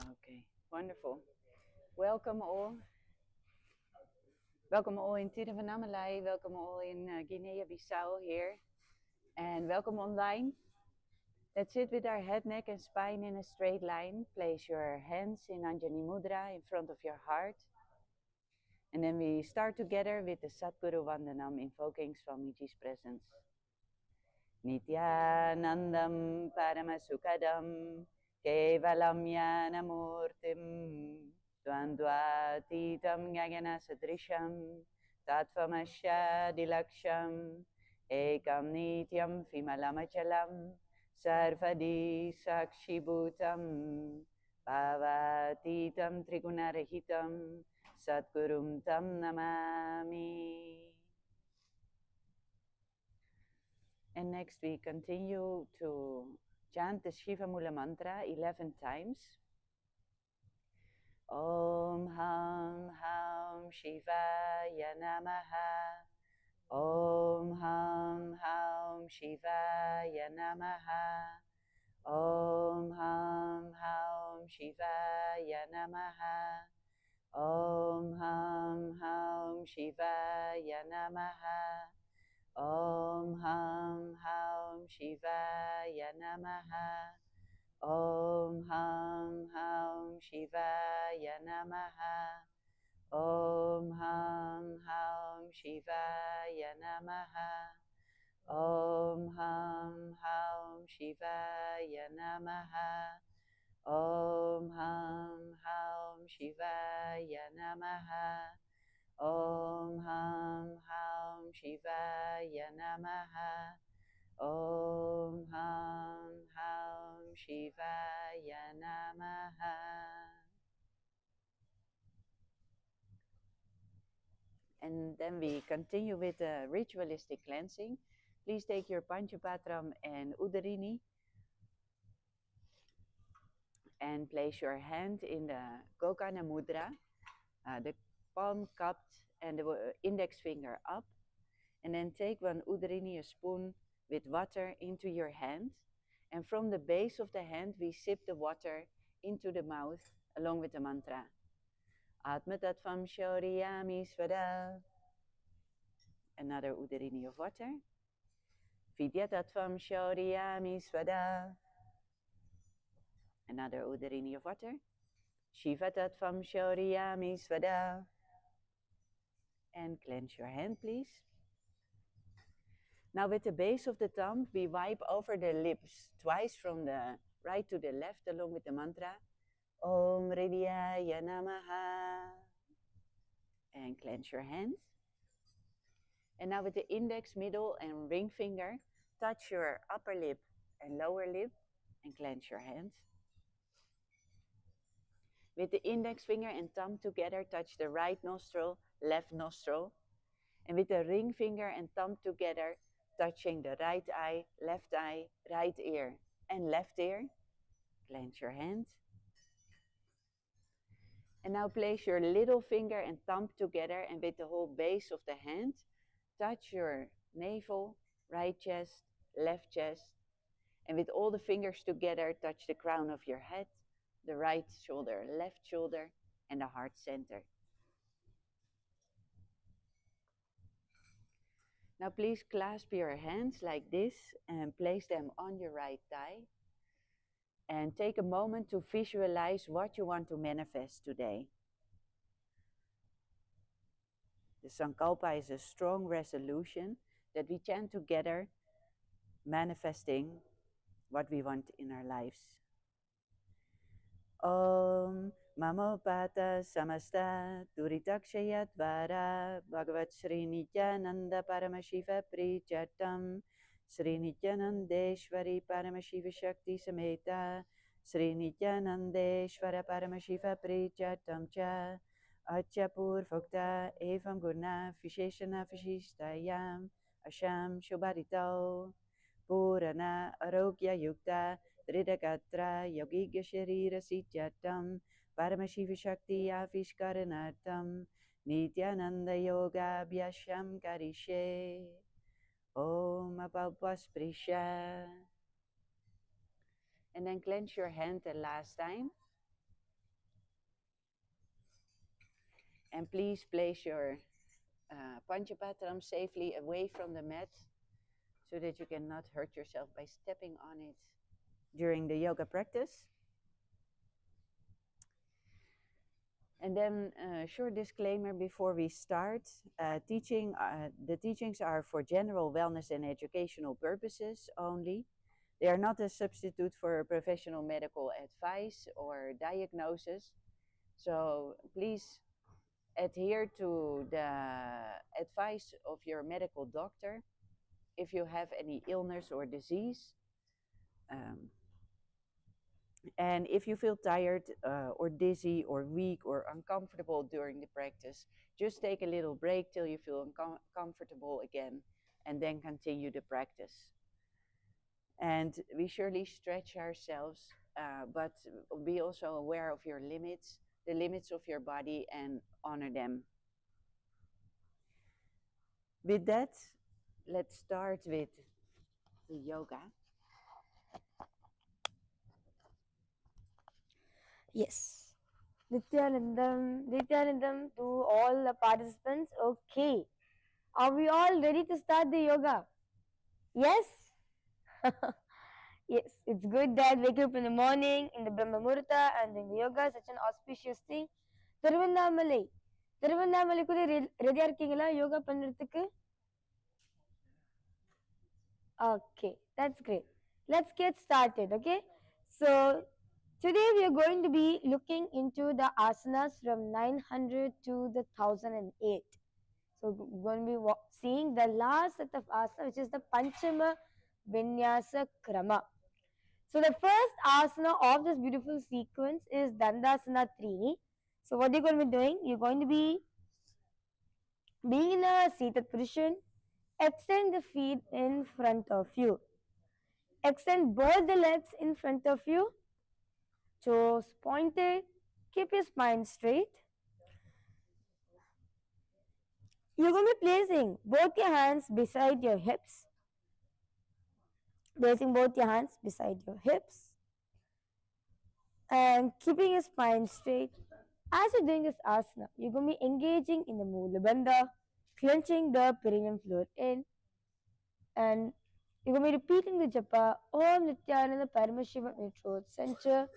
Okay, wonderful. Welcome all. Welcome all in Tiruvannamalai. Welcome all in Guinea-Bissau here. And welcome online. Let's sit with our head, neck and spine in a straight line. Place your hands in Anjani Mudra in front of your heart. And then we start together with the Satguru Vandanam, invoking Swamiji's presence. Nithyanandam Paramasukadam Kevalam Yanamurtim Dvandvatitam Gaganasadrisham Tattvamasya Dilaksham Ekam Nityam Vimalamachalam Sarvadi Sakshibhutam Bhavatitam Trigunarahitam Satgurum Tam Namami. And next we continue to chant the Shiva Mula mantra 11 times. Om Ham Ham Shivaya Namaha. Om Ham Ham Shivaya Namaha. Om Ham Ham Shivaya Namaha. Om Ham Ham Shivaya Namaha. Om Ham Ham Shivaya Namaha. Om Ham Ham Shivaya Namaha. Om Ham Ham Shivaya Namaha. Om Ham Ham Shivaya Namaha. Om Ham Ham Shivaya Namaha. Om Ham Ham Shivaya Namaha. Om Ham Ham Shivaya Namaha. And then we continue with the ritualistic cleansing. Please take your Panchapatram and Udarini and place your hand in the Gokana Mudra, the palm cupped and the index finger up. And then take one Udarini, a spoon with water, into your hand. And from the base of the hand, we sip the water into the mouth along with the mantra. Atma Tattvam Shauriyami Svada. Another Udarini of water. Vidya Tattvam Shauriyami Svada. Another Udarini of water. Shiva Tattvam Shauriyami Svada. And clench your hand, please. Now with the base of the thumb, we wipe over the lips twice from the right to the left along with the mantra. Om Hridayaya Namaha. And clench your hands. And now with the index, middle and ring finger, touch your upper lip and lower lip and clench your hands. With the index finger and thumb together, touch the right nostril, left nostril. And with the ring finger and thumb together, touching the right eye, right ear, and left ear. Clench your hands. And now place your little finger and thumb together, and with the whole base of the hand, touch your navel, right chest, left chest. And with all the fingers together, touch the crown of your head, the right shoulder, left shoulder, and the heart center. Now please clasp your hands like this and place them on your right thigh. And take a moment to visualize what you want to manifest today. The Sankalpa is a strong resolution that we chant together, manifesting what we want in our lives. Om Mamopata Samasta Duritakshayat Vara Bhagavat Sri Nithyananda Paramashiva Prichatam Sri Nithyanandeshwari Paramashiva Shakti Sameta Sri Nithyanandeshwara Paramashiva Prichatam Cha Achapur Phokta Evam Gurna Visheshana Vishishtayam Asham Shubharito Purana Arogya Yukta Tridakatra Yogigya Sharira Sityatam Paramashiva Shakti Avishkaranartam Nithyananda Yoga Bhyasham Karishe Om Apalpasprisha. And then clench your hand the last time. And please place your Panchapatram safely away from the mat so that you cannot hurt yourself by stepping on it during the yoga practice. And then a short disclaimer before we start. The teachings are for general wellness and educational purposes only. They are not a substitute for professional medical advice or diagnosis. So please adhere to the advice of your medical doctor if you have any illness or disease. And if you feel tired or dizzy or weak or uncomfortable during the practice, just take a little break till you feel comfortable again, and then continue the practice. And we surely stretch ourselves, but be also aware of your limits, the limits of your body, and honor them. With that, let's start with the yoga. Yes. Nithyanandam to all the participants. Okay. Are we all ready to start the yoga? Yes? Yes. It's good that wake up in the morning, in the Brahma Muhurta and doing the yoga, such an auspicious thing. Tiruvannamalai கூட ரெடியா இருக்கீங்களா யோகா பண்றதுக்கு? Okay, that's great. Let's get started, okay? So, today we are going to be looking into the asanas from 900 to the 1008. So, we're going to be seeing the last set of asana, which is the Panchama Vinyasa Krama. So, the first asana of this beautiful sequence is Dandasana Trini. So, what you're going to be doing? You're going to be being in a seated position. Extend the feet in front of you. Extend both the legs in front of you. Toes pointed. Keep your spine straight. You're going to be placing both your hands beside your hips. Placing both your hands beside your hips. And keeping your spine straight. As you're doing this asana, you're going to be engaging in the Mula Bandha, clenching the perineum floor in. And you're going to be repeating the japa Om Nithyananda Paramashivam in throat center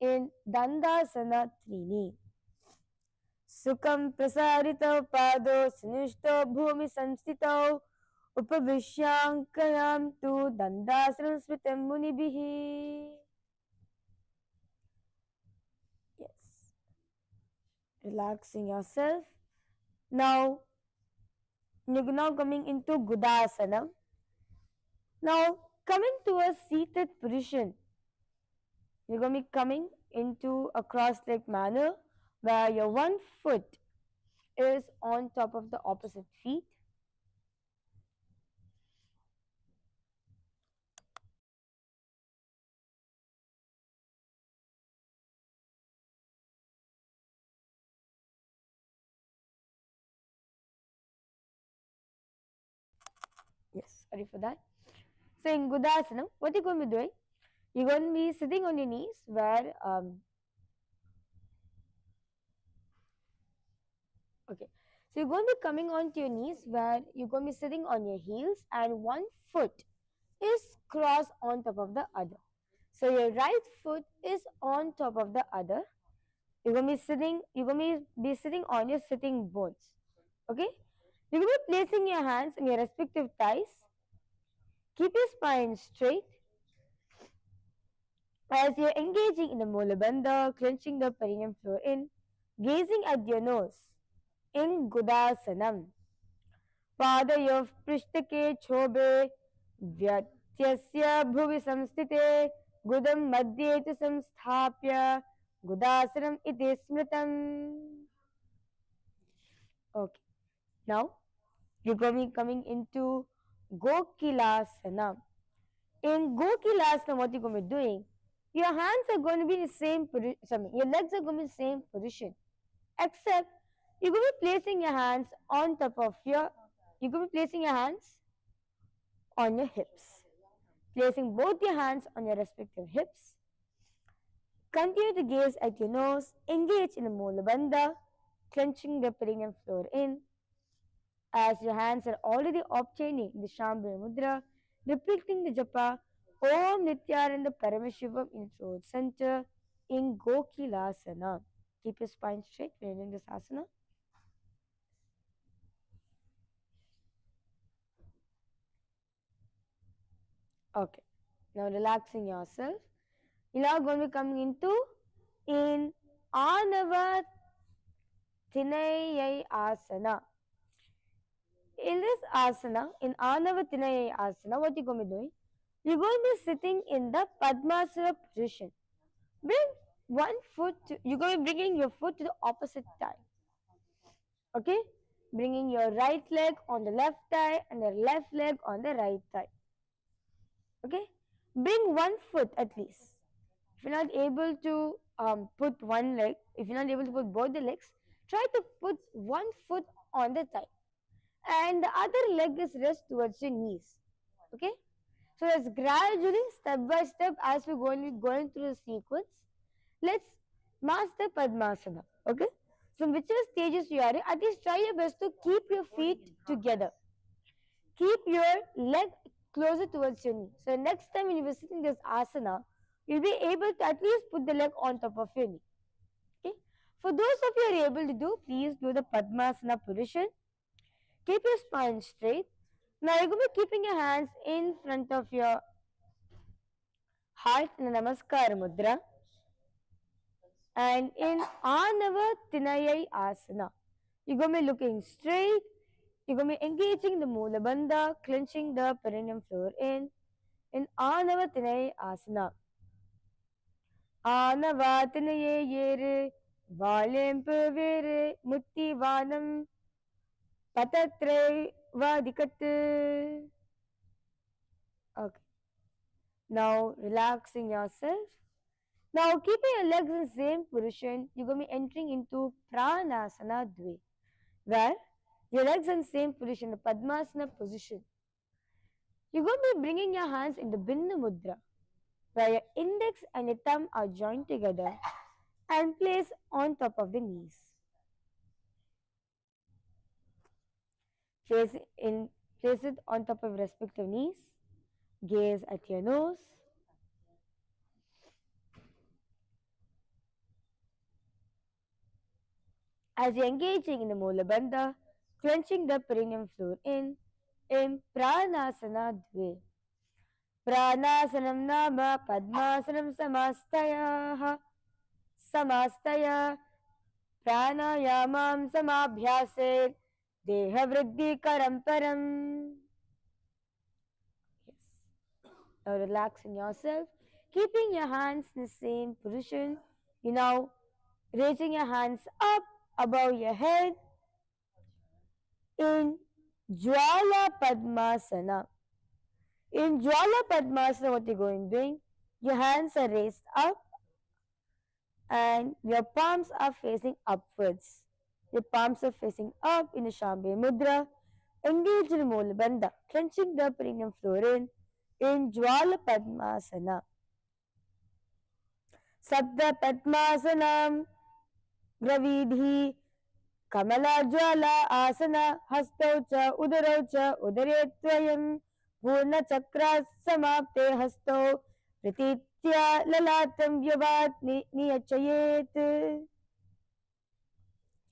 in Dandasana Trini. Sukham prasarita pado sinishto bhumi samstito upavishyankayam tu Dandasana smritam munibhihi. Yes. Relaxing yourself. Now, you're now coming into Gudasana. Now, coming to a seated position. You're going to be coming into a cross-legged manner where your one foot is on top of the opposite feet. Yes, sorry for that. So in Gudasana, what you're going to be doing? You're going to be sitting on your knees where okay. So you're going to be coming onto your knees where you're going to be sitting on your heels and one foot is crossed on top of the other. So your right foot is on top of the other. You're going to be sitting on your sitting bones. Okay? You're going to be placing your hands on your respective thighs. Keep your spine straight. As you're engaging in the Mula Bandha, clenching the perineum floor in, gazing at your nose in Gudasanam. Padayof prishtake chobe vyatyasya bhuvi samstite gudam madhye tu samsthapya Gudasanam iti smritam. Okay. Now, you're going to be coming into Gokilasana. In Gokilasana, what you're going to be doing? Your hands are going to be in the same position. Your legs are going to be in the same position, except you're going to be placing your hands on top of your. You're going to be placing your hands on your hips. Placing both your hands on your respective hips. Continue to gaze at your nose. Engage in a Mula Bandha. clenching the perineum floor in. As your hands are already obtaining the Shambhala Mudra, repeating the japa Om Nithyananda Paramashivam in throat center in Gokilasana. Keep your spine straight when you're doing this asana. Okay. Now relaxing yourself. You're now going to be coming into in Anava Tinayai Asana. In this asana, in Anava Tinayai Asana, what you're going to be doing? You're going to be sitting in the Padmasana position. Bring one foot, you're going to be bringing your foot to the opposite thigh. Okay? Bringing your right leg on the left thigh and the left leg on the right thigh. Okay? Bring one foot at least. If you're not able to put one leg, if you're not able to put both the legs, try to put one foot on the thigh. And the other leg is rest towards your knees. Okay? So let's gradually, step by step, as we're going through the sequence, let's master Padmasana. Okay? So whichever stages you are in, at least try your best to keep your feet together. Keep your leg closer towards your knee. So next time when you're sitting this asana, you'll be able to at least put the leg on top of your knee. Okay? For those of you who are able to do, please do the Padmasana position. Keep your spine straight. Now you're going to be keeping your hands in front of your heart in the Namaskar Mudra. And in Anava Tinayai Asana, you're going to be looking straight. You're going to be engaging the Mula Bandha, clenching the perineum floor in Anava Tinayai Asana. Anava Tinayai Yere, Valem Pavere, Mutti Vanam, Patatre Vadikat. Okay. Now relaxing yourself. Now keeping your legs in the same position, you're going to be entering into Pranasana Dve, where your legs in the same position, the Padmasana position. You're going to be bringing your hands in the Bindu Mudra, where your index and your thumb are joined together and placed on top of the knees. Place it on top of respective knees. Gaze at your nose. As you're engaging in the Mula Bandha, clenching the perineum floor in Pranasana Dve. Pranasanam nama Padmasanam samastaya pranayamam samabhyase deha vriddhi karam. Yes. Now relaxing yourself, keeping your hands in the same position. You now raising your hands up above your head in Jwala Padmasana. In Jwala Padmasana, what you're going doing, your hands are raised up and your palms are facing upwards. Your palms are facing up in the Shambhala Mudra. Engage in Mula Bandha, clenching the perineum floor in Jwala Padmasana. Sabda Padmasanam Gravidhi Kamala Jwala Asana Hastau cha Udarau cha Udaretvayam Purna Chakra Samapte Hastau Pratitya Lalatam Vyavat Niyachayet.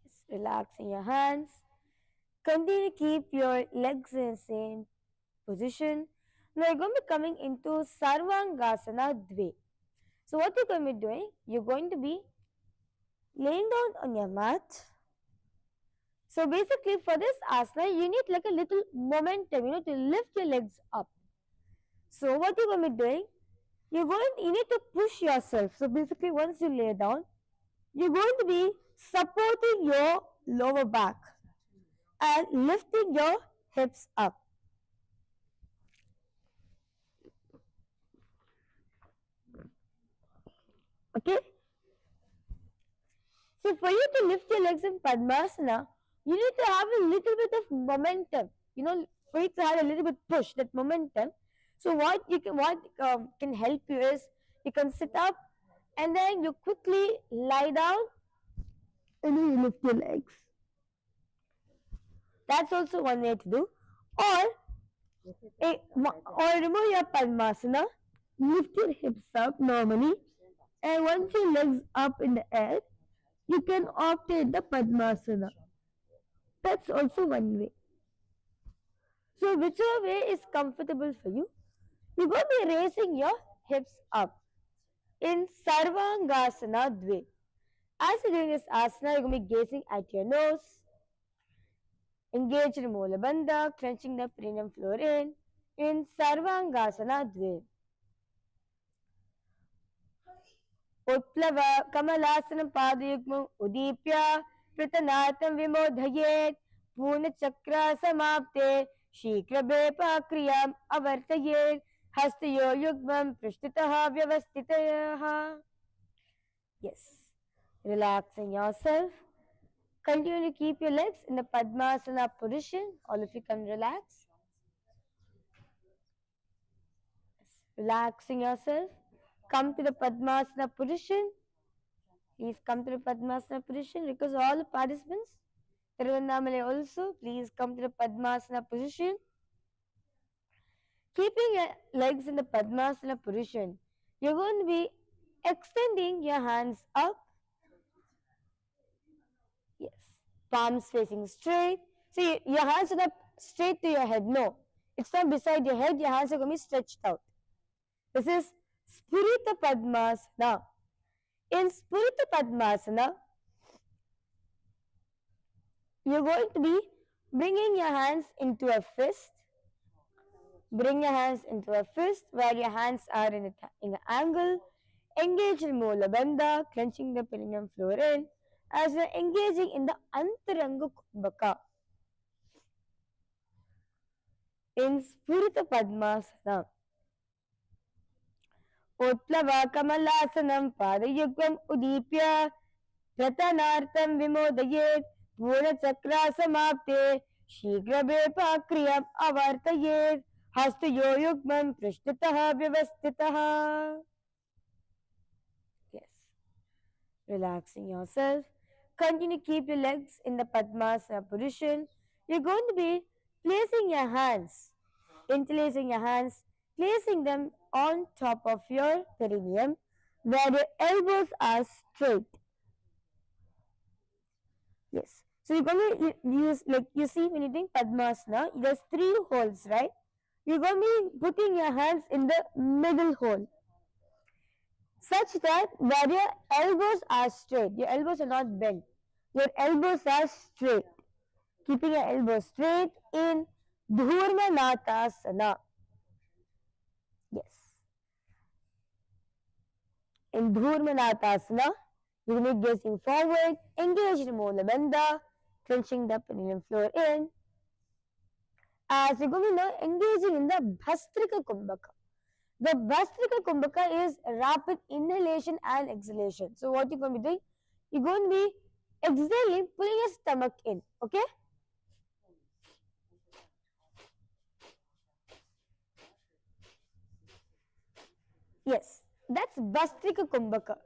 Just relaxing your hands. Continue to keep your legs in the same position. Now you're going to be coming into Sarvangasana Dve. So what you're going to be doing, you're going to be laying down on your mat. So basically for this asana, you need like a little momentum, to lift your legs up. So what you're going to be doing, you need to push yourself. So basically once you lay down, you're going to be supporting your lower back and lifting your hips up. Okay? So for you to lift your legs in Padmasana, you need to have a little bit of momentum. For you to have a little bit push, that momentum. So what can help you is you can sit up and then you quickly lie down and then you lift your legs. That's also one way to do. Or remove your Padmasana, lift your hips up normally, and once your legs up in the air, you can opt in the Padmasana. That's also one way. So whichever way is comfortable for you, you're going to be raising your hips up in Sarvangasana Dve. As you're doing this asana, you're going to be gazing at your nose, engage in Mula Bandha, clenching the perineum floor in Sarvangasana Dve. उत्प्लव कमलासनं पादयुग्मं उदीप्य कृतनाथं विमोदयेत् पूर्णचक्रासमाप्ते शीघ्रवेपाक्रियाम् अवर्तयेत् हस्तयो युग्मं पृष्ठतः व्यवस्थितयः. Yes, relaxing yourself. Continue to keep your legs in the Padmasana position. All of you can relax. Relaxing yourself. Come to the Padmasana position. Please come to the Padmasana position. Because all the participants, Tiruvannamale also, please come to the Padmasana position. Keeping your legs in the Padmasana position, you're going to be extending your hands up. Yes. Palms facing straight. See, your hands are not straight to your head. No. It's not beside your head. Your hands are going to be stretched out. This is Spurita Padmasana. In Spurita Padmasana, you're going to be bringing your hands into a fist. Bring your hands into a fist where your hands are in an angle. Engage in Mula Bandha, clenching the perineum floor in, as you're engaging in the Antaranga Kumbhaka. In Spurita Padmasana, Utplava Kamalasanam Padayugam Udipya Pratanartam Vimodayet Pura Chakra Samapte Shigrabepakriyam Avartayet Hastayo Yugman Prishtataha Vyavastitaha. Yes. Relaxing yourself. Continue to keep your legs in the Padmasana position. You're going to be placing your hands, interlacing your hands, placing them on top of your perineum where your elbows are straight. Yes. So you're going to use, like you see when you think Padmasana, there's 3 holes, right? You're going to be putting your hands in the middle hole such that where your elbows are straight, your elbows are not bent, your elbows are straight. Keeping your elbows straight in Dhurmanathasana. Yes. In Dhurmanathasana, you will be gazing forward, engage in Mula Bandha, clenching the perineum floor in. As you're going to be now engaging in the Bhastrika Kumbhaka. The Bhastrika Kumbhaka is rapid inhalation and exhalation. So what you're going to be doing? You're going to be exhaling, pulling your stomach in. Okay? Yes, that's Bhastrika Kumbhaka.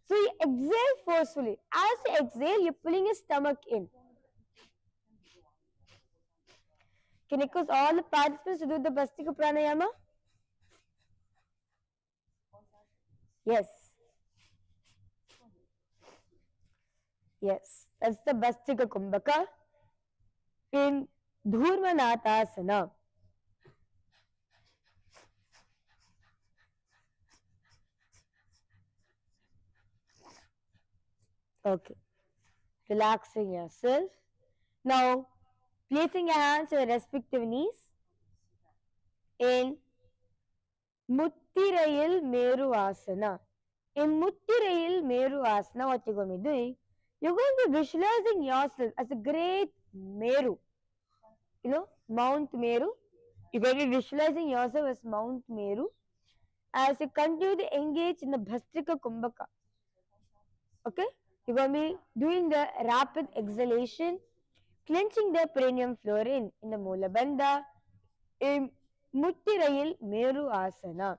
So you exhale forcefully. As you exhale, you're pulling your stomach in. Can I request all the participants to do the Bhastrika Pranayama? Yes. Yes, that's the Bhastrika Kumbhaka in Dhurmanathasana. Okay. Relaxing yourself. Now, placing your hands on your respective knees in Muttirayil Meru Asana. In Muttirayil Meru Asana, what you're going to be doing? You're going to be visualizing yourself as a great Meru. You know, Mount Meru. You're going to be visualizing yourself as Mount Meru as you continue to engage in the Bhastrika Kumbhaka. Okay? You're going to be doing the rapid exhalation, clenching the perineum floor in the Mula Bandha in Muttirayil Meru Asana.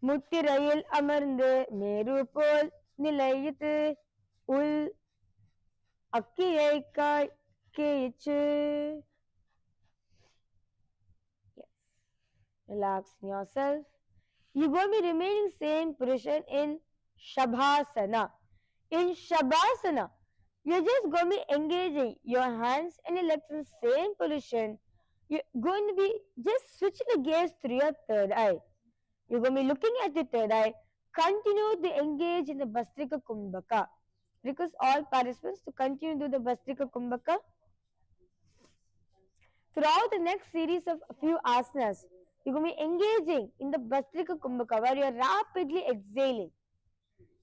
Muttirayil Amarnde Meru Pol Nilayithu ul akiyeka keyichu. Yes. Relax yourself. You're going to be remaining same position in Shavasana. In Shavasana, you're just going to be engaging your hands and your legs in same position. You're going to be just switching the gaze through your third eye. You're going to be looking at the third eye. Continue to engage in the Bastrika Kumbhaka. Request all participants to continue to do the Bastrika Kumbhaka throughout the next series of a few asanas. You're going to be engaging in the Bastrika Kumbhaka where you're rapidly exhaling.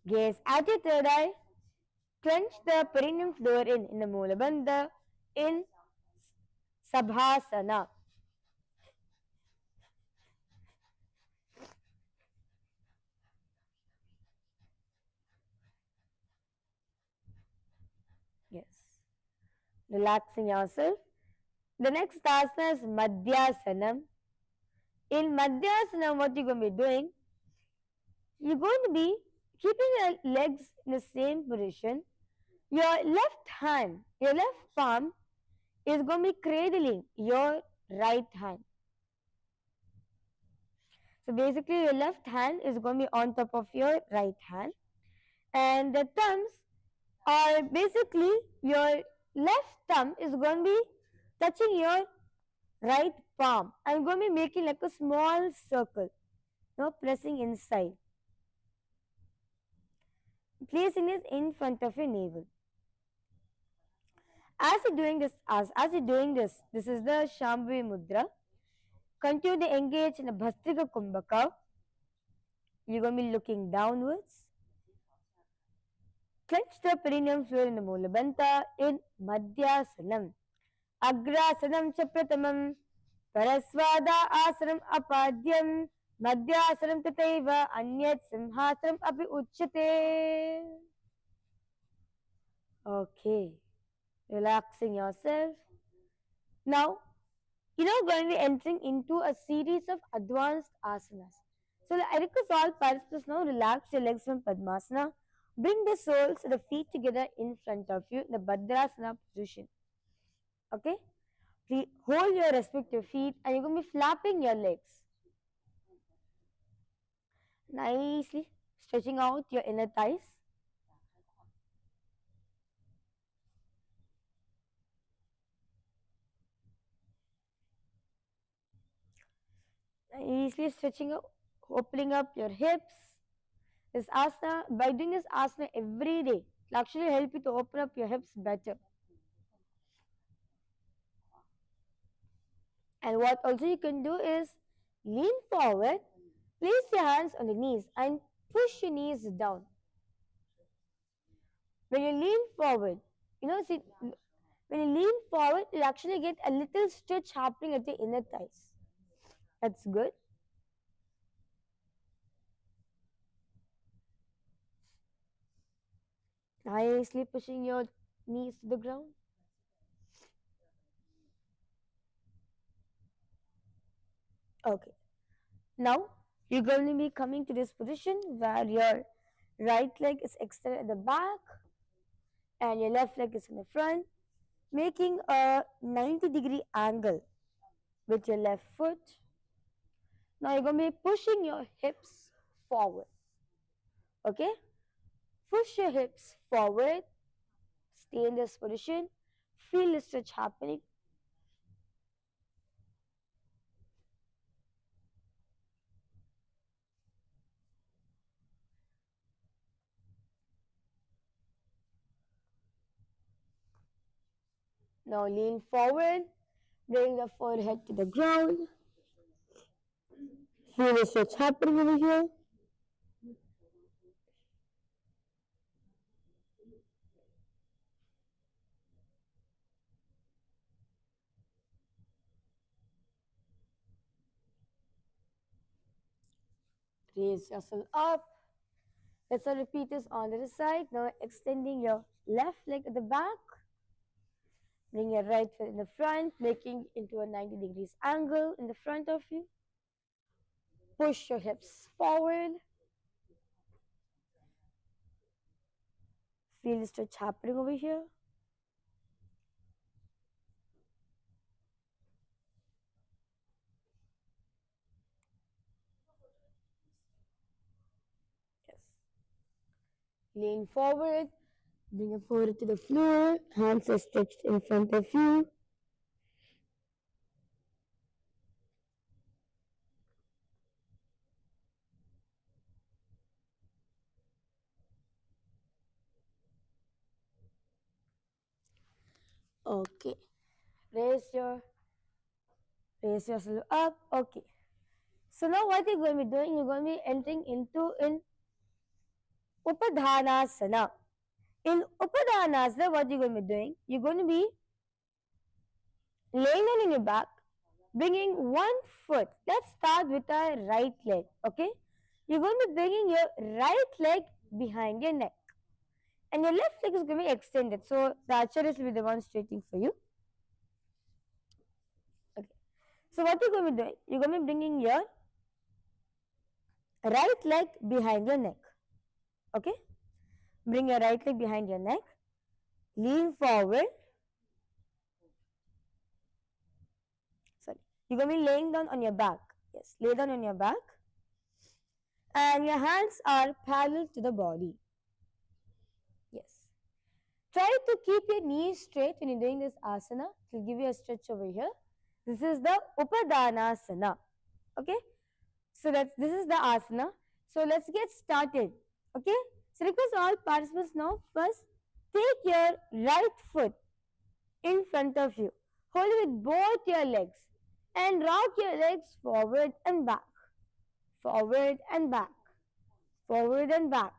Gaze at your third eye. Clench the perineum floor in the Moola Bandha, in Savasana. Yes. Relaxing yourself. The next asana is Madhyasanam. In Madhyasanam, what you're going to be doing, you're going to be keeping your legs in the same position. Your left hand, your left palm is going to be cradling your right hand. So basically, your left hand is going to be on top of your right hand, and the thumbs are basically your left thumb is going to be touching your right palm. I'm going to be making like a small circle, pressing inside. Placing this in front of your navel. As you're doing this, this is the Shambhavi Mudra. Continue to engage in the Bhastrika Kumbhaka. You're going to be looking downwards. Clench the perineum floor in the Moola Bandha in Madhyasanam. Agrasanam cha pratamam. Parasvada asanam apadyam. Madhyasanam tataiva anyat simhasanam api uchyate. Okay. Relaxing yourself. Now, going to be entering into a series of advanced asanas. So, I request all participants now relax your legs from Padmasana. Bring the soles of the feet together in front of you in the Bhadrasana position. Okay? Please hold your respective feet and you're going to be flapping your legs. Nicely stretching out your inner thighs. Nicely stretching out, opening up your hips. This asana, by doing this asana every day, it will actually help you to open up your hips better. And what also you can do is lean forward, place your hands on the knees and push your knees down. When you lean forward, see, when you lean forward, you'll actually get a little stretch happening at the inner thighs. That's good. Nicely pushing your knees to the ground. Okay. Now, you're going to be coming to this position where your right leg is extended at the back and your left leg is in the front, making a 90-degree angle with your left foot. Now, you're going to be pushing your hips forward. Okay? Push your hips forward. Stay in this position. Feel the stretch happening. Now lean forward. Bring the forehead to the ground. Feel the stretch happening over here. Raise yourself up. Let's repeat this on the other side. Now extending your left leg at the back. Bring your right foot in the front, making into a 90 degrees angle in the front of you. Push your hips forward. Feel the stretch happening over here. Yes. Lean forward. Bring your forehead to the floor. Hands are stretched in front of you. Okay. Raise yourself up. Okay. So now what you're going to be doing, you're going to be entering into in Upadhanasana. In Upadhanasana, what you're going to be doing, you're going to be laying down on your back, bringing one foot. Let's start with our right leg, okay? You're going to be bringing your right leg behind your neck. And your left leg is going to be extended. So the acharyas will be demonstrating for you. Okay. So what you're going to be doing, you're going to be bringing your right leg behind your neck. Okay? Bring your right leg behind your neck. Lean forward. Sorry. You're going to be laying down on your back. Yes, lay down on your back. And your hands are parallel to the body. Yes. Try to keep your knees straight when you're doing this asana. It will give you a stretch over here. This is the Upadhanasana. Okay? So this is the asana. So let's get started. Okay? So request all participants now, first take your right foot in front of you. Hold it with both your legs and rock your legs forward and back. Forward and back. Forward and back.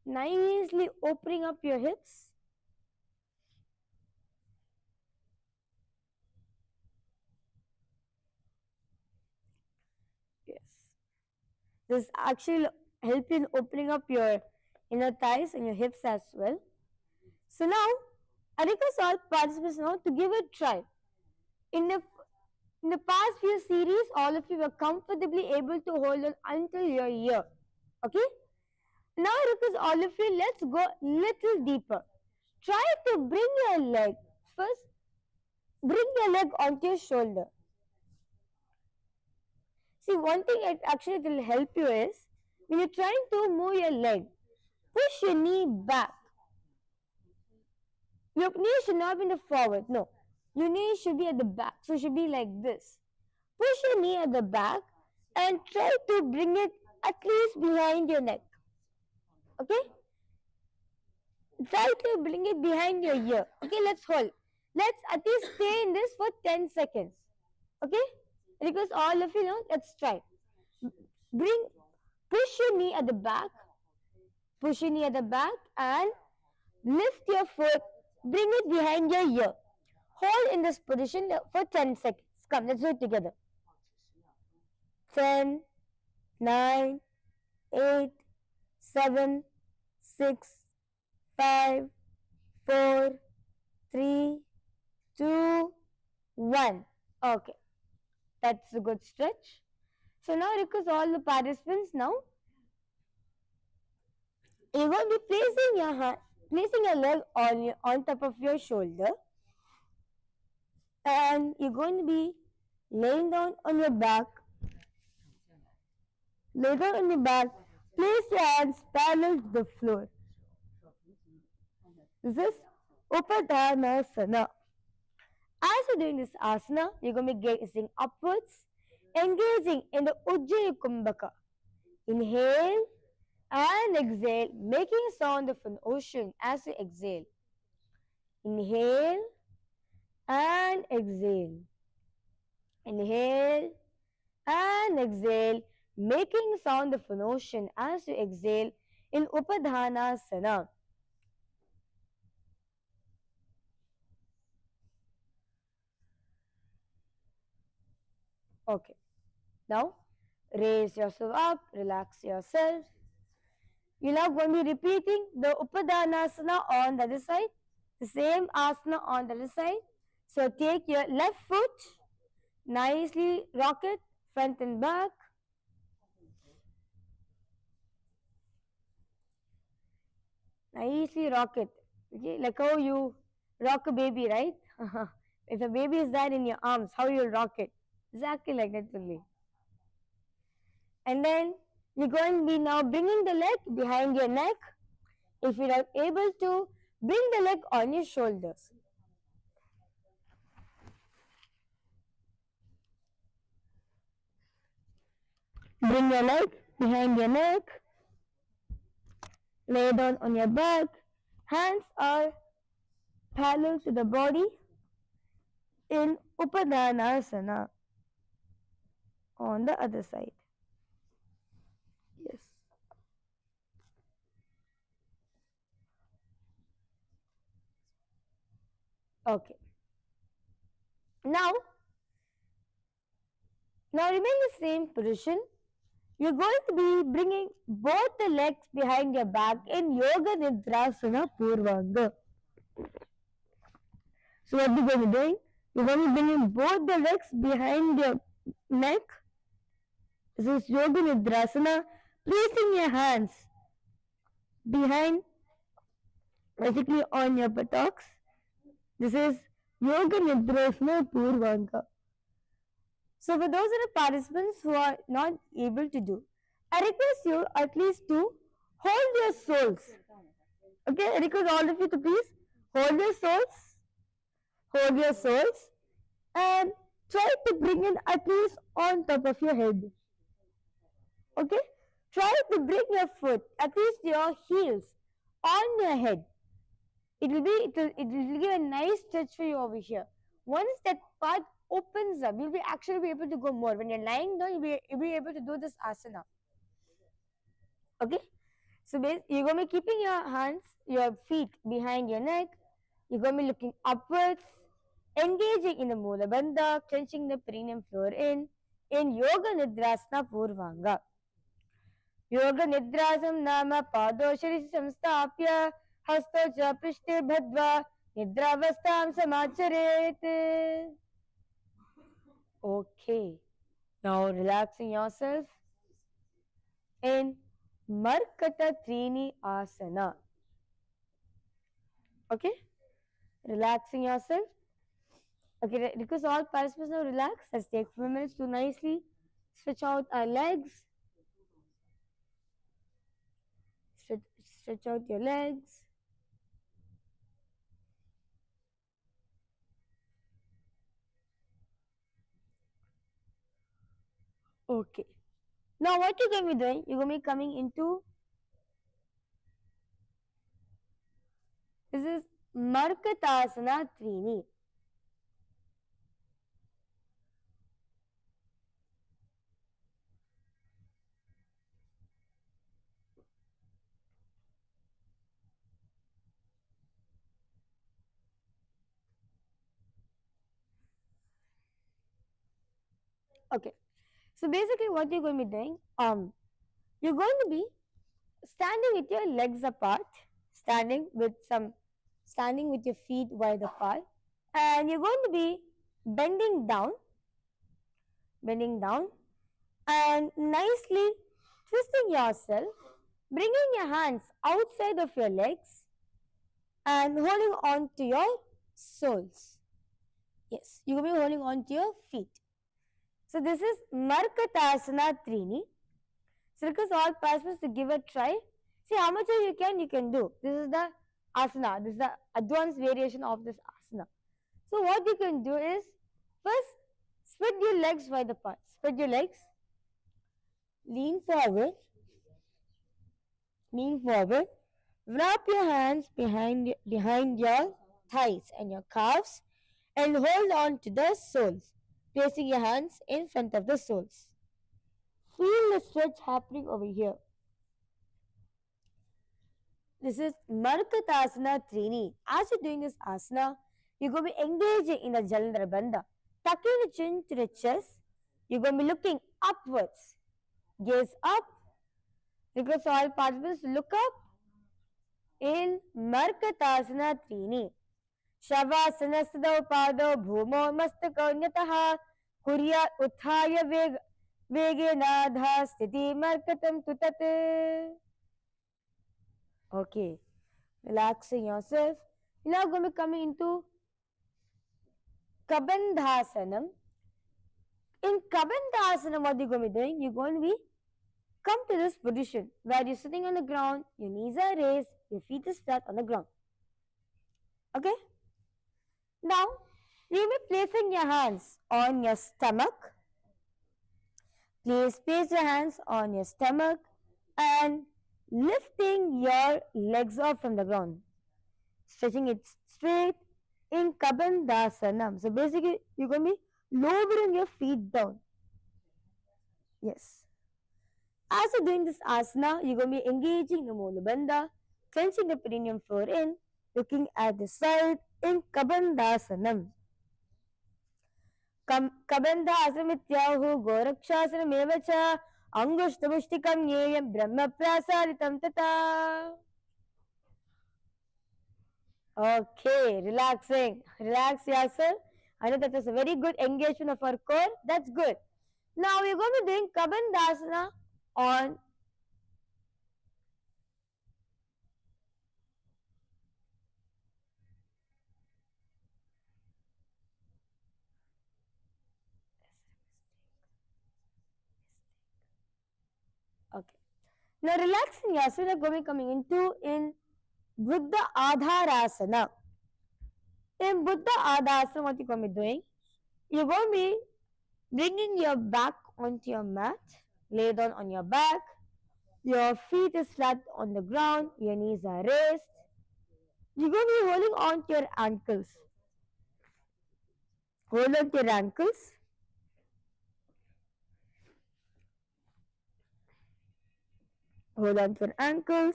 Nicely opening up your hips. Yes. This actually help you in opening up your inner thighs and your hips as well. So now, I request all participants now to give it a try. In the past few series, all of you were comfortably able to hold on until your ear. Okay? Now I request all of you, let's go little deeper. Try to bring your leg, first bring your leg onto your shoulder. See, one thing it actually will help you is, when you're trying to move your leg, push your knee back. Your knee should not be in the forward, no. Your knee should be at the back, so it should be like this. Push your knee at the back and try to bring it at least behind your neck. Okay? Try to bring it behind your ear. Okay, let's hold. Let's at least stay in this for 10 seconds. Okay? Because all of you know, let's try. Push your knee at the back. Push your knee at the back and lift your foot. Bring it behind your ear. Hold in this position for 10 seconds. Come, let's do it together. 10, 9, 8, 7, 6, 5, 4, 3, 2, 1. Okay. That's a good stretch. So now request all the participants now. You're going to be placing your leg on top of your shoulder. And you're going to be laying down on your back. Lay down on your back. Place your hands parallel to the floor. This is Upadhanasana. As you're doing this asana, you're going to be gazing upwards, engaging in the Ujjayi Kumbhaka. Inhale and exhale, making a sound of an ocean as you exhale. Inhale and exhale. Inhale and exhale, making a sound of an ocean as you exhale in Upadhanasana. Okay. Now, raise yourself up, relax yourself. You're now going to be repeating the Upadhanasana on the other side, the same asana on the other side. So take your left foot, nicely rock it front and back. Nicely rock it Okay, like how you rock a baby, right? If a baby is there in your arms, how you'll rock it? Exactly like that only. And then you're going to be now bringing the leg behind your neck. If you're not able to, bring the leg on your shoulders. Bring your leg behind your neck. Lay down on your back. Hands are parallel to the body in Upadanasana on the other side. Yes. Okay. Now remain the same position. You're going to be bringing both the legs behind your back in Yoga Nidrasana Purvanga. So what you're going to be doing? You're going to be bringing both the legs behind your neck. This is Yoga Nidrasana. Placing your hands behind, basically on your buttocks. This is Yoga Nidrasana Purvanga. So for those of the participants who are not able to do, I request you at least to hold your soles. Okay, I request all of you to please hold your soles, and try to bring it at least on top of your head. Okay, try to bring your foot, at least your heels, on your head. It will give a nice stretch for you over here. Once that part opens up, you'll be actually be able to go more. When you're lying down, you'll be able to do this asana. Okay, so you're going to be keeping your feet behind your neck. You're going to be looking upwards, engaging in the Mula Bandha, clenching the perineum floor in Yoga Nidrasana Purvanga. Yoga Nidrasam Nama Pado Shri Samstapya Hasto Cha Prishte Bhadva Nidravastam Samacharet. Okay, now relaxing yourself in Markata Trini Asana. Okay, relaxing yourself. Okay, because all participants now relax. Let's take a few minutes to nicely stretch out our legs. Stretch out your legs. Okay. Now what you're going to be doing, you're going to be coming into, this is Markatasana Trini. Okay. So basically what you're going to be doing, you're going to be standing with your legs apart, standing with your feet wide apart, and you're going to be bending down and nicely twisting yourself, bringing your hands outside of your legs and holding on to your soles. Yes, you will be holding on to your feet. So this is Markatasana Trini. So request all participants to give a try. See how much you can do. This is the asana. This is the advanced variation of this asana. So what you can do is, first spread your legs wide apart. Spread your legs. Lean forward. Wrap your hands behind your thighs and your calves and hold on to the soles, placing your hands in front of the soles. Feel the stretch happening over here. This is Markatasana Trini. As you're doing this asana, you're going to be engaging in the Jalandhara Bandha. Tucking the chin to the chest, you're going to be looking upwards. Gaze up. Request all participants to look up in Markatasana Trini. Savasana Sadau Pado Bhumo Mastako Nyataha Kurya Uthaya Vegenadha Sthiti Markatam Tutate. Okay. Relaxing yourself. You're now going to be coming into Kabandhasanam. In Kabandhasanam, what you're going to be doing? You're going to be come to this position where you're sitting on the ground, your knees are raised, your feet is flat on the ground. Okay? Now, you'll be placing your hands on your stomach. Please place your hands on your stomach and lifting your legs off from the ground. Stretching it straight in Kabandhasanam. So basically, you're going to be lowering your feet down. Yes. As you're doing this asana, you're going to be engaging the Mula Bandha, clenching the perineum floor in, looking at the side in Kabandhasanam. Kabandhasanamityāhu gorakṣāsanameva ca angushtamushtikam nyeyam brahma prasaritam tata. Okay, relaxing. Relax yourself. I know that was a very good engagement of our core. That's good. Now we're going to be doing Kabandhasana on okay. Now relaxing yourself, we're going to be coming into in Buddha Adharasana. In Buddha Adharasana, what you're going to be doing? You're going to be bringing your back onto your mat, lay down on your back. Your feet is flat on the ground, your knees are raised. You're going to be holding on to your ankles. Hold on to your ankles. Hold on to your ankles.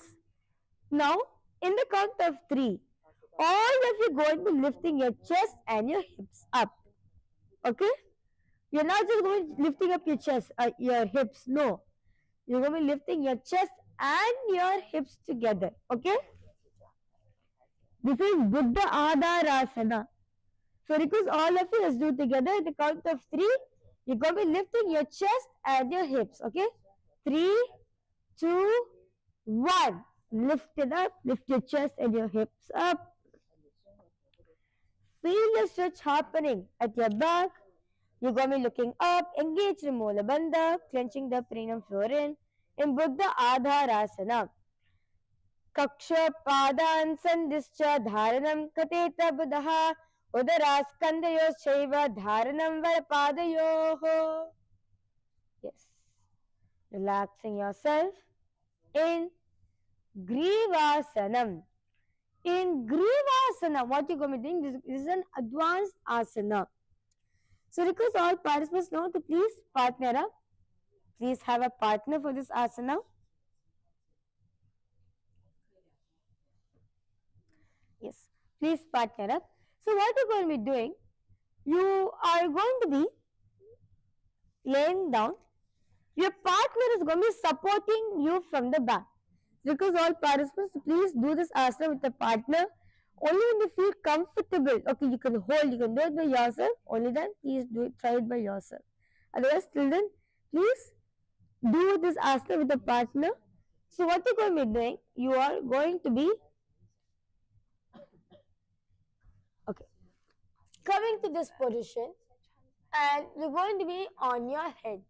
Now, in the count of 3, all of you going to be lifting your chest and your hips up. Okay? You're not just going to be lifting up your chest, your hips. No. You're going to be lifting your chest and your hips together. Okay? This is Buddha Adharasana. So because all of you, let's do it together. At the count of 3, you're going to be lifting your chest and your hips. Okay? 3, 2, 1. Lift it up. Lift your chest and your hips up. Feel the stretch happening at your back. You're going to be looking up. Engage the Mula Bandha, clenching the perineum floor in Buddha Adharasana. Kaksha padan sandischa dharanam kateta buddha udaraskandayo shaiva dharanam varapadayoho. Yes. Relaxing yourself in Grivasanam. In Grivasana, what you're going to be doing, this is an advanced asana. So request all participants now to please partner up. Please have a partner for this asana. Yes, please partner up. So what you're going to be doing, you are going to be laying down. Your partner is going to be supporting you from the back. Because all participants, please do this asana with a partner. Only when you feel comfortable. Okay, you can hold, you can do it by yourself. Only then, please do it, try it by yourself. Otherwise, till then, please do this asana with a partner. So what you're going to be doing, you are going to be coming to this position and you're going to be on your head.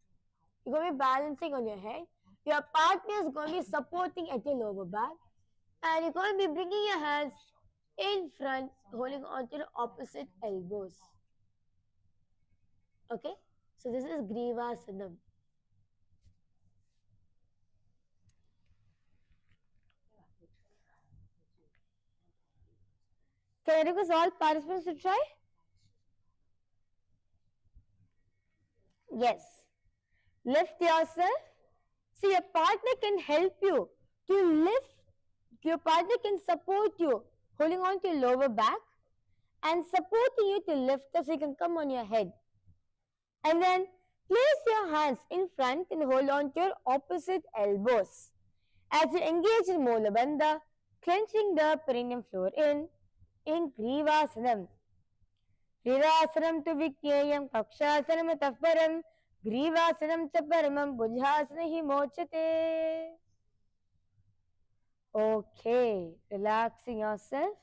You're going to be balancing on your head. Your partner is going to be supporting at your lower back and you're going to be bringing your hands in front, holding on to the opposite elbows. Okay? So this is Grivasanam. Can I request all participants to try? Yes. Lift yourself. See, your partner can help you to lift. Your partner can support you, holding on to your lower back and supporting you to lift up so you can come on your head. And then place your hands in front and hold on to your opposite elbows. As you engage in Mula Bandha, clenching the perineum floor in Grivasanam. Grivasanam tu viknyayam kakṣāsanam atapparam Grivasanam cha paramam bujhāsana hi mochate. Okay, relaxing yourself.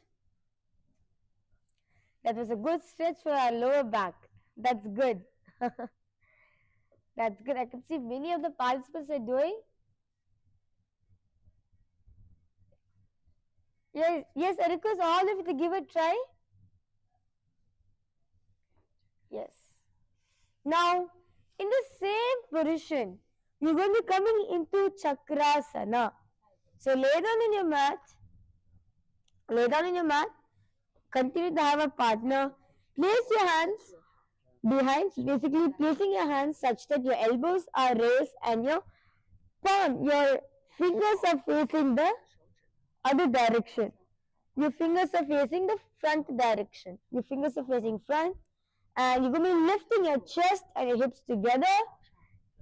That was a good stretch for our lower back. That's good. That's good. I can see many of the participants are doing. Yes, I request all of you to give a try. Yes. Now, in the same position, you're going to be coming into Chakrasana. So lay down in your mat. Lay down in your mat. Continue to have a partner. Place your hands behind, basically placing your hands such that your elbows are raised and your fingers are facing the other direction. Your fingers are facing the front direction. Your fingers are facing front, and you're going to be lifting your chest and your hips together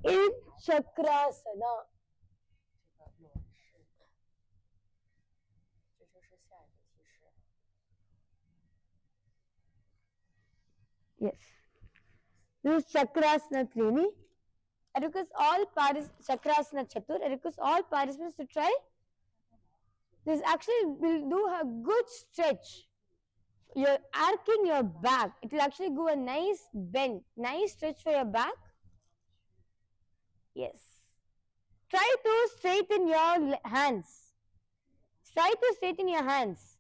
in Chakrasana. Yes. This is Chakrasana Trini. I request all Chakrasana Chatur. I request all participants to try. This actually will do a good stretch. You're arcing your back. It will actually go a nice bend, nice stretch for your back. Yes. Try to straighten your hands. Try to straighten your hands.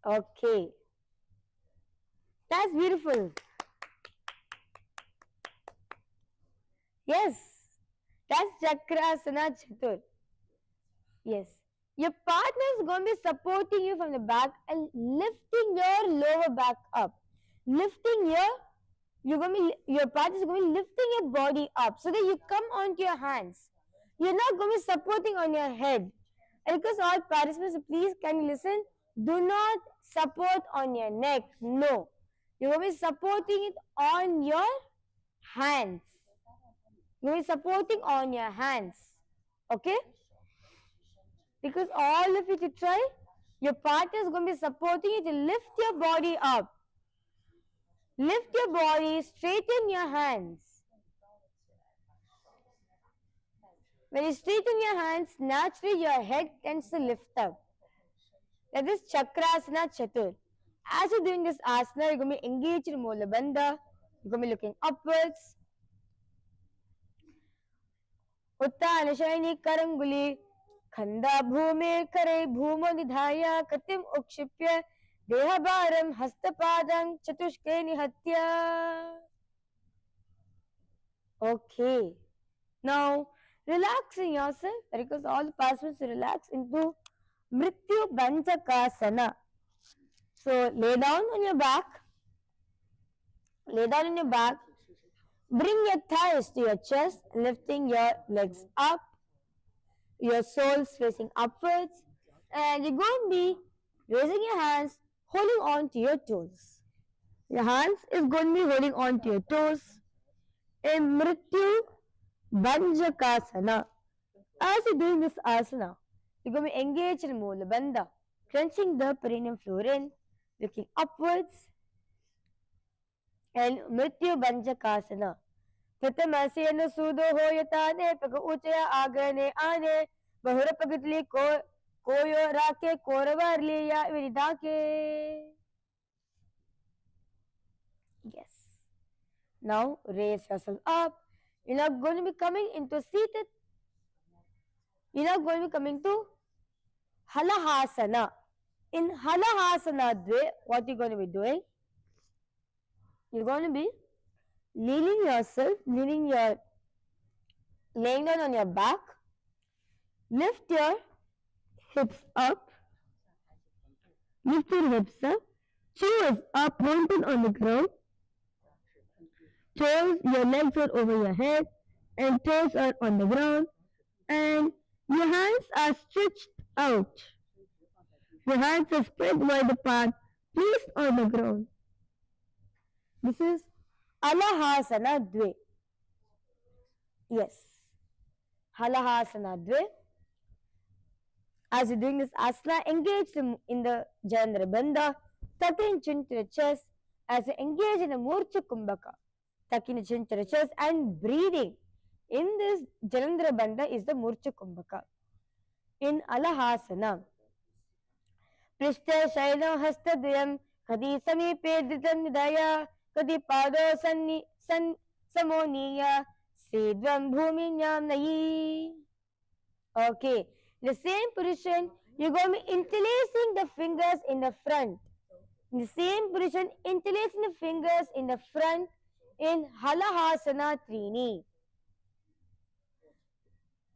Okay. That's beautiful. Yes. That's Chakrasana Chatur. Yes. Your partner is going to be supporting you from the back and lifting your lower back up. Lifting your partner is going to be lifting your body up so that you come onto your hands. You're not going to be supporting on your head. And because all participants, please can you listen? Do not support on your neck. No. You're going to be supporting it on your hands. You're going to be supporting on your hands. Okay? Because all of you to try, your partner is going to be supporting you to lift your body up. Lift your body, straighten your hands. When you straighten your hands, naturally your head tends to lift up. That is Chakrasana Chatur. As you're doing this asana, you're going to be engaged in Mula Bandha. You're going to be looking upwards. Uttana Shaini Karanguli. Khanda bhume kare bhumo nidhaya katim ukshipya dehabharam hastapadam chatushke nihatya. Okay. Now, relaxing yourself, because all the participants relax into Mrityu Banchakasana. So, lay down on your back. Lay down on your back. Bring your thighs to your chest, lifting your legs up. Your soles facing upwards, and you're going to be raising your hands, holding on to your toes. Your hands is going to be holding on to your toes in Mrityu Banjakasana. As you're doing this asana, you're going to be engaged in Mula Bandha, clenching the perineum floor in, looking upwards, and Mrityu Banjakasana. Pratamasena sudo hoyatane pag uchaya agane ane bahura pagatli koyo rake koravarli ya viridake. Yes. Now raise yourself up. You're not going to be coming into seated. You're not going to be coming to Halahasana. In Halahasana Dve, what you're going to be doing? You're going to be laying down on your back, lift your hips up, toes are pointed on the ground, your legs are over your head, and toes are on the ground, and your hands are stretched out. Your hands are spread wide apart, placed on the ground. This is Halahasana Dve. Yes. Halahasana Dve. As you're doing this asana, engage in the Janandra Bandha, tucking chin to the chest. As you engage in the Murcha Kumbhaka, tucking the chin to the chest and breathing in this Jalandhara Bandha is the Murcha Kumbhaka. In Alahasana, Prishta Shaila Hastaduyam Kadi Samipe Dhritam Nidaya Kadi Pado Samoniya Sedvam Bhuminyam Nayi. Okay, the same position, you're going to be interlacing the fingers in the front. In the same position, interlacing the fingers in the front in Halahasana Trini.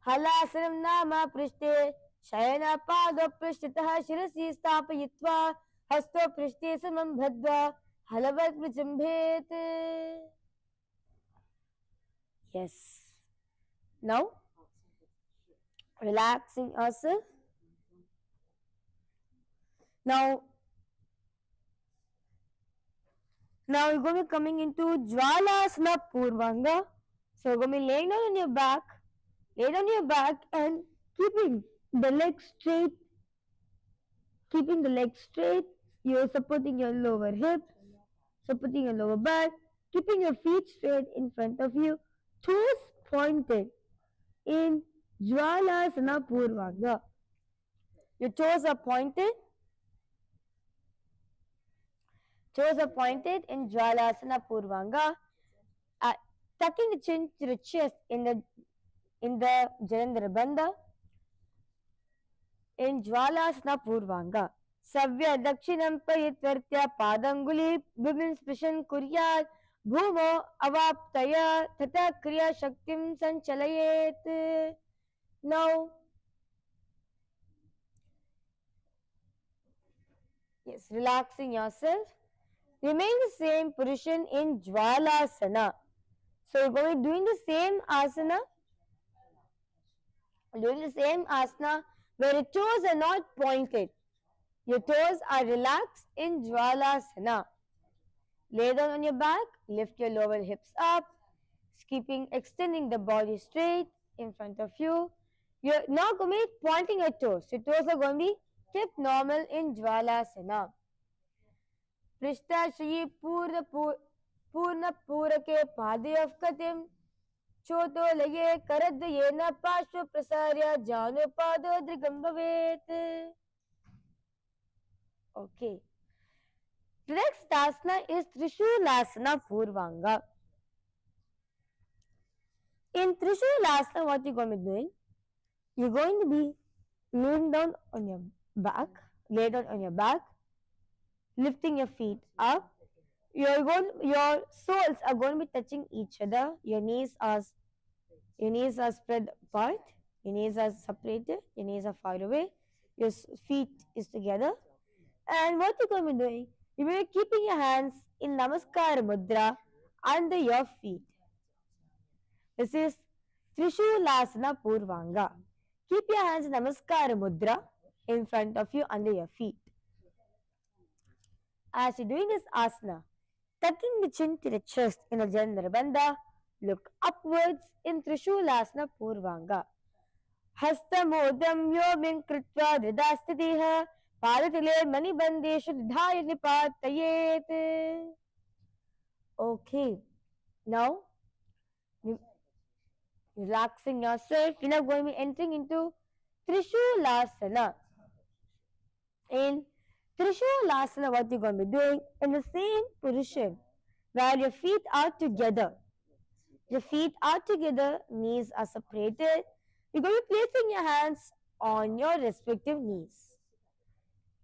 Halasanam Nama Prishte Shayana Pado Prishtitah Shirasi Stapayitva Hasto Prishte Samam Bhadva Halavat Vijambhet. Yes. Now, relaxing yourself. Now you're going to be coming into Jwalasana Purvanga. So you're going to be laying down on your back. Lay down your back and keeping the legs straight. Keeping the legs straight. You're supporting your lower hip, supporting your lower back, keeping your feet straight in front of you. Toes pointed in Jwalasana Purvanga. Your toes are pointed. Toes are pointed in Jwalasana Purvanga. Tucking the chin to the chest in the Jalandhara Bandha in Jwalasana Purvanga. Savya Dakshinam Payitvartya Padanguli Bhubin Sprishan Kuryat Bhumo Avaptaya Tata Kriya Shaktim Sanchalayet. Now, yes, relaxing yourself. Remain the same position in Jwalasana. So you're going to be doing the same asana. Doing the same asana where your toes are not pointed. Your toes are relaxed in Jwalasana. Lay down on your back, lift your lower hips up, extending the body straight in front of you. You're now going to be pointing your toes. Your toes are going to be kept normal in Jwalasana. Prishta Shri Purna Purake Padyav Katim Choto Laye Karadayena Pashva Prasarya Jano Pado Drigambhavet. Okay. The next asana is Trishulasana Purvanga. In Trishulasana, what you're going to be doing? You're going to be laying down on your back, lifting your feet up. Your soles are going to be touching each other. Your knees are spread apart. Your knees are separated. Your knees are far away. Your feet is together. And what you're going to be doing? You're going to be keeping your hands in Namaskara Mudra under your feet. This is Trishulasana Purvanga. Keep your hands in Namaskara Mudra in front of you under your feet. As you're doing this asana, tucking the chin to the chest in a Jalandhara Bandha, look upwards in Trishulasana Purvanga. Hasta modam yoming kritva dridastitiha padatile manibandeshu didhaya nipatayet. Okay, now relaxing yourself, you're now going to be entering into Trishulasana. In Trishulasana, what you're going to be doing in the same position where your feet are together. Your feet are together, knees are separated. You're going to be placing your hands on your respective knees.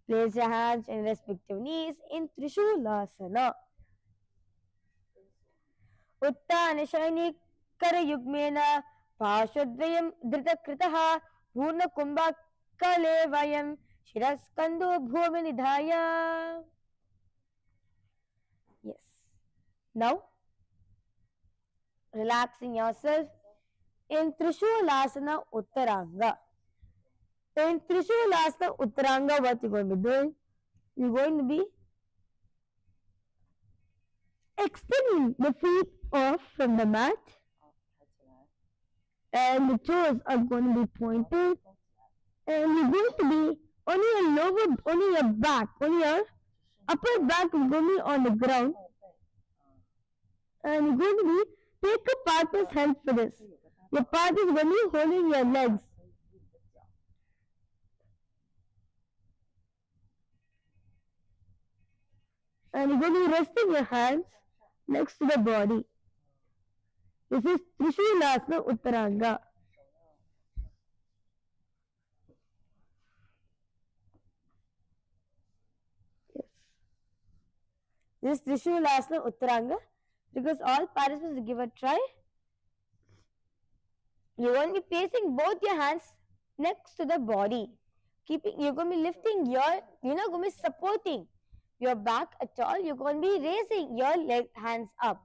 Place your hands on respective knees in Trishulasana. Uttana Shainik Karayugmena Pashadvayam Dritakritaha Purna Kumbha Kalevayam Shiraskando Bhumi Nidhaya. Yes. Now, relaxing yourself in Trishulasana Uttaranga. In Trishulasana Uttaranga, what you're going to be doing? You're going to be extending the feet off from the mat, and the toes are going to be pointed, and you're going to be only your back, only your upper back is going to be on the ground, and you're going to be take a partner's help for this. Your part is when you're holding your legs. And you're going to be resting your hands next to the body. This is Trishulasana Uttaranga. Yes. This is Trishulasana Uttaranga. Because all participants give a try. You're going to be placing both your hands next to the body. You're going to be lifting you're not going to be supporting your back at all. You're going to be raising your hands up.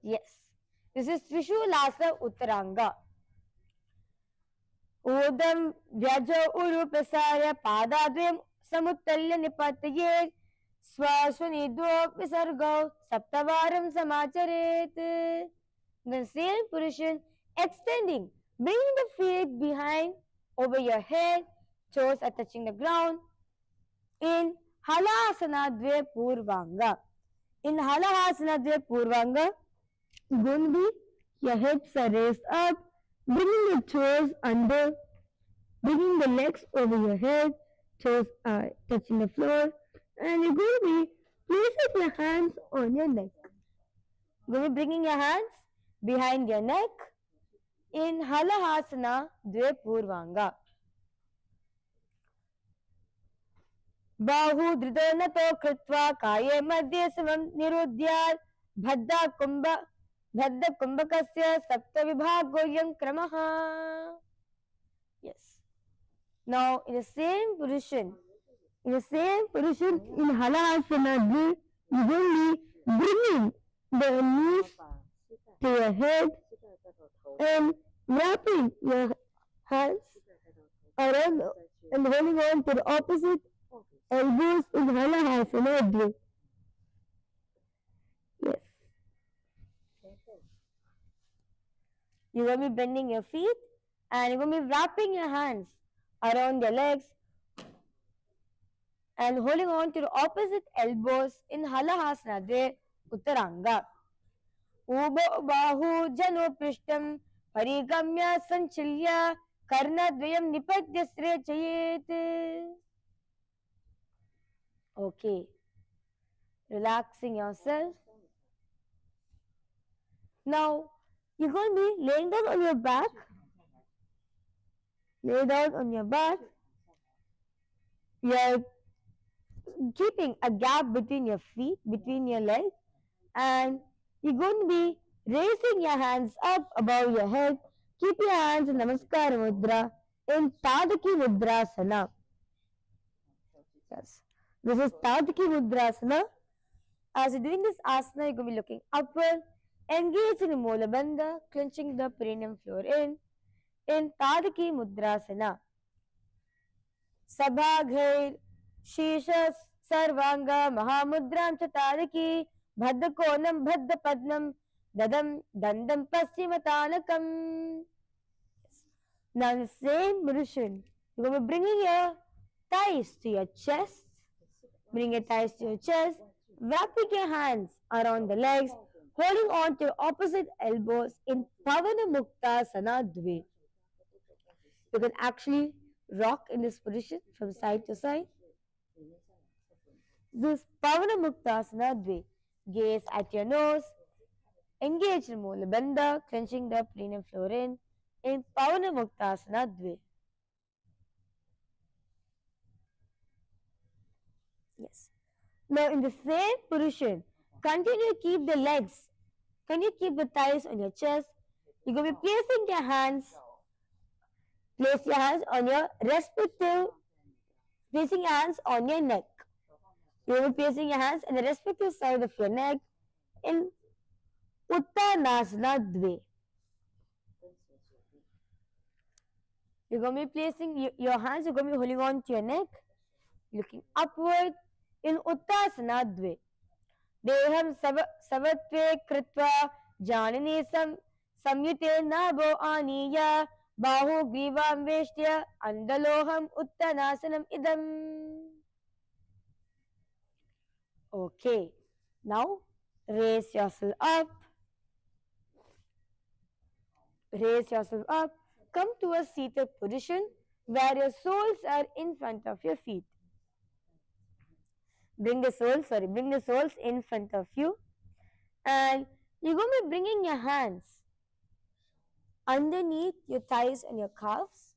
Yes. This is Trishulasana Uttaranga. Udam Vyaja Uru Prasarya Padadrim Samuttalya Nipatye Swasvanidho Visargo Saptavaram Samacharet. The same position, extending, bringing the feet behind, over your head, toes are touching the ground. In Halasana Dve Purvanga. In Halasana Dve Purvanga, going to be your hips are raised up, bringing your toes under, bringing the legs over your head, toes are touching the floor, and you're going to be placing your hands on your neck. You're going to be bringing your hands behind your neck in Halahasana Dve Purvanga. Bahu Dridanato Kritva Kaye Madhya Savam Nirudyar Bhadda Kumbhakasya Sapta Vibhagoyam Kramaha. Yes. Now in the same position in Halahasana Dve, you're going to be bringing the knees to your head and wrapping your hands around and holding on to the opposite elbows in Halahasana Dve. Yes. You're going to be bending your feet and you're going to be wrapping your hands around your legs and holding on to the opposite elbows in Halahasana Dve Uttaranga. Ubo Bahu Jano Prishtam Parigamya Sanchilya Karnadvayam Nipadya Srechayet. Okay. Relaxing yourself. Now, you're going to be laying down on your back. Lay down on your back. You're keeping a gap between your feet, between your legs, and you're going to be raising your hands up above your head. Keep your hands in Namaskara Mudra in Tadaki Mudrasana. Yes. This is Tadaki Mudrasana. As you're doing this asana, you're going to be looking upward, engage in Mola Bandha, clenching the perineum floor in Tadaki Mudrasana. Sabhaghair Shishas Sarvanga Mahamudram Chatadaki Bhadda Konam Bhadda Padnam Dadam Dandam Paschimatanakam. Now in the same position, you're going to be bringing your thighs to your chest. Bring your thighs to your chest, wrapping your hands around the legs, holding on to your opposite elbows in Pavana Muktasana Dve. You can actually rock in this position from side to side. This Pavana Muktasana Dve. Gaze at your nose, engage in Mula Bandha, clenching the perineum floor in Pavana Muktasana Dve. Yes. Now in the same position, continue to keep the legs. Can you keep the thighs on your chest? You're going to be placing your hands. Place your hands on your respective, placing your hands on your neck. You will be placing your hands on the respective side of your neck in Uttanasana Dve. You're going to be placing your hands, you're going to be holding on to your neck, looking upward in Uttasana Dve. Deham savatve kritva janini samyute nabo aniya bahu grivam veshtya andaloham uttanasanam idam. Okay, now raise yourself up. Raise yourself up. Come to a seated position where your soles are in front of your feet. Bring the soles in front of you, and you're going to be bringing your hands underneath your thighs and your calves.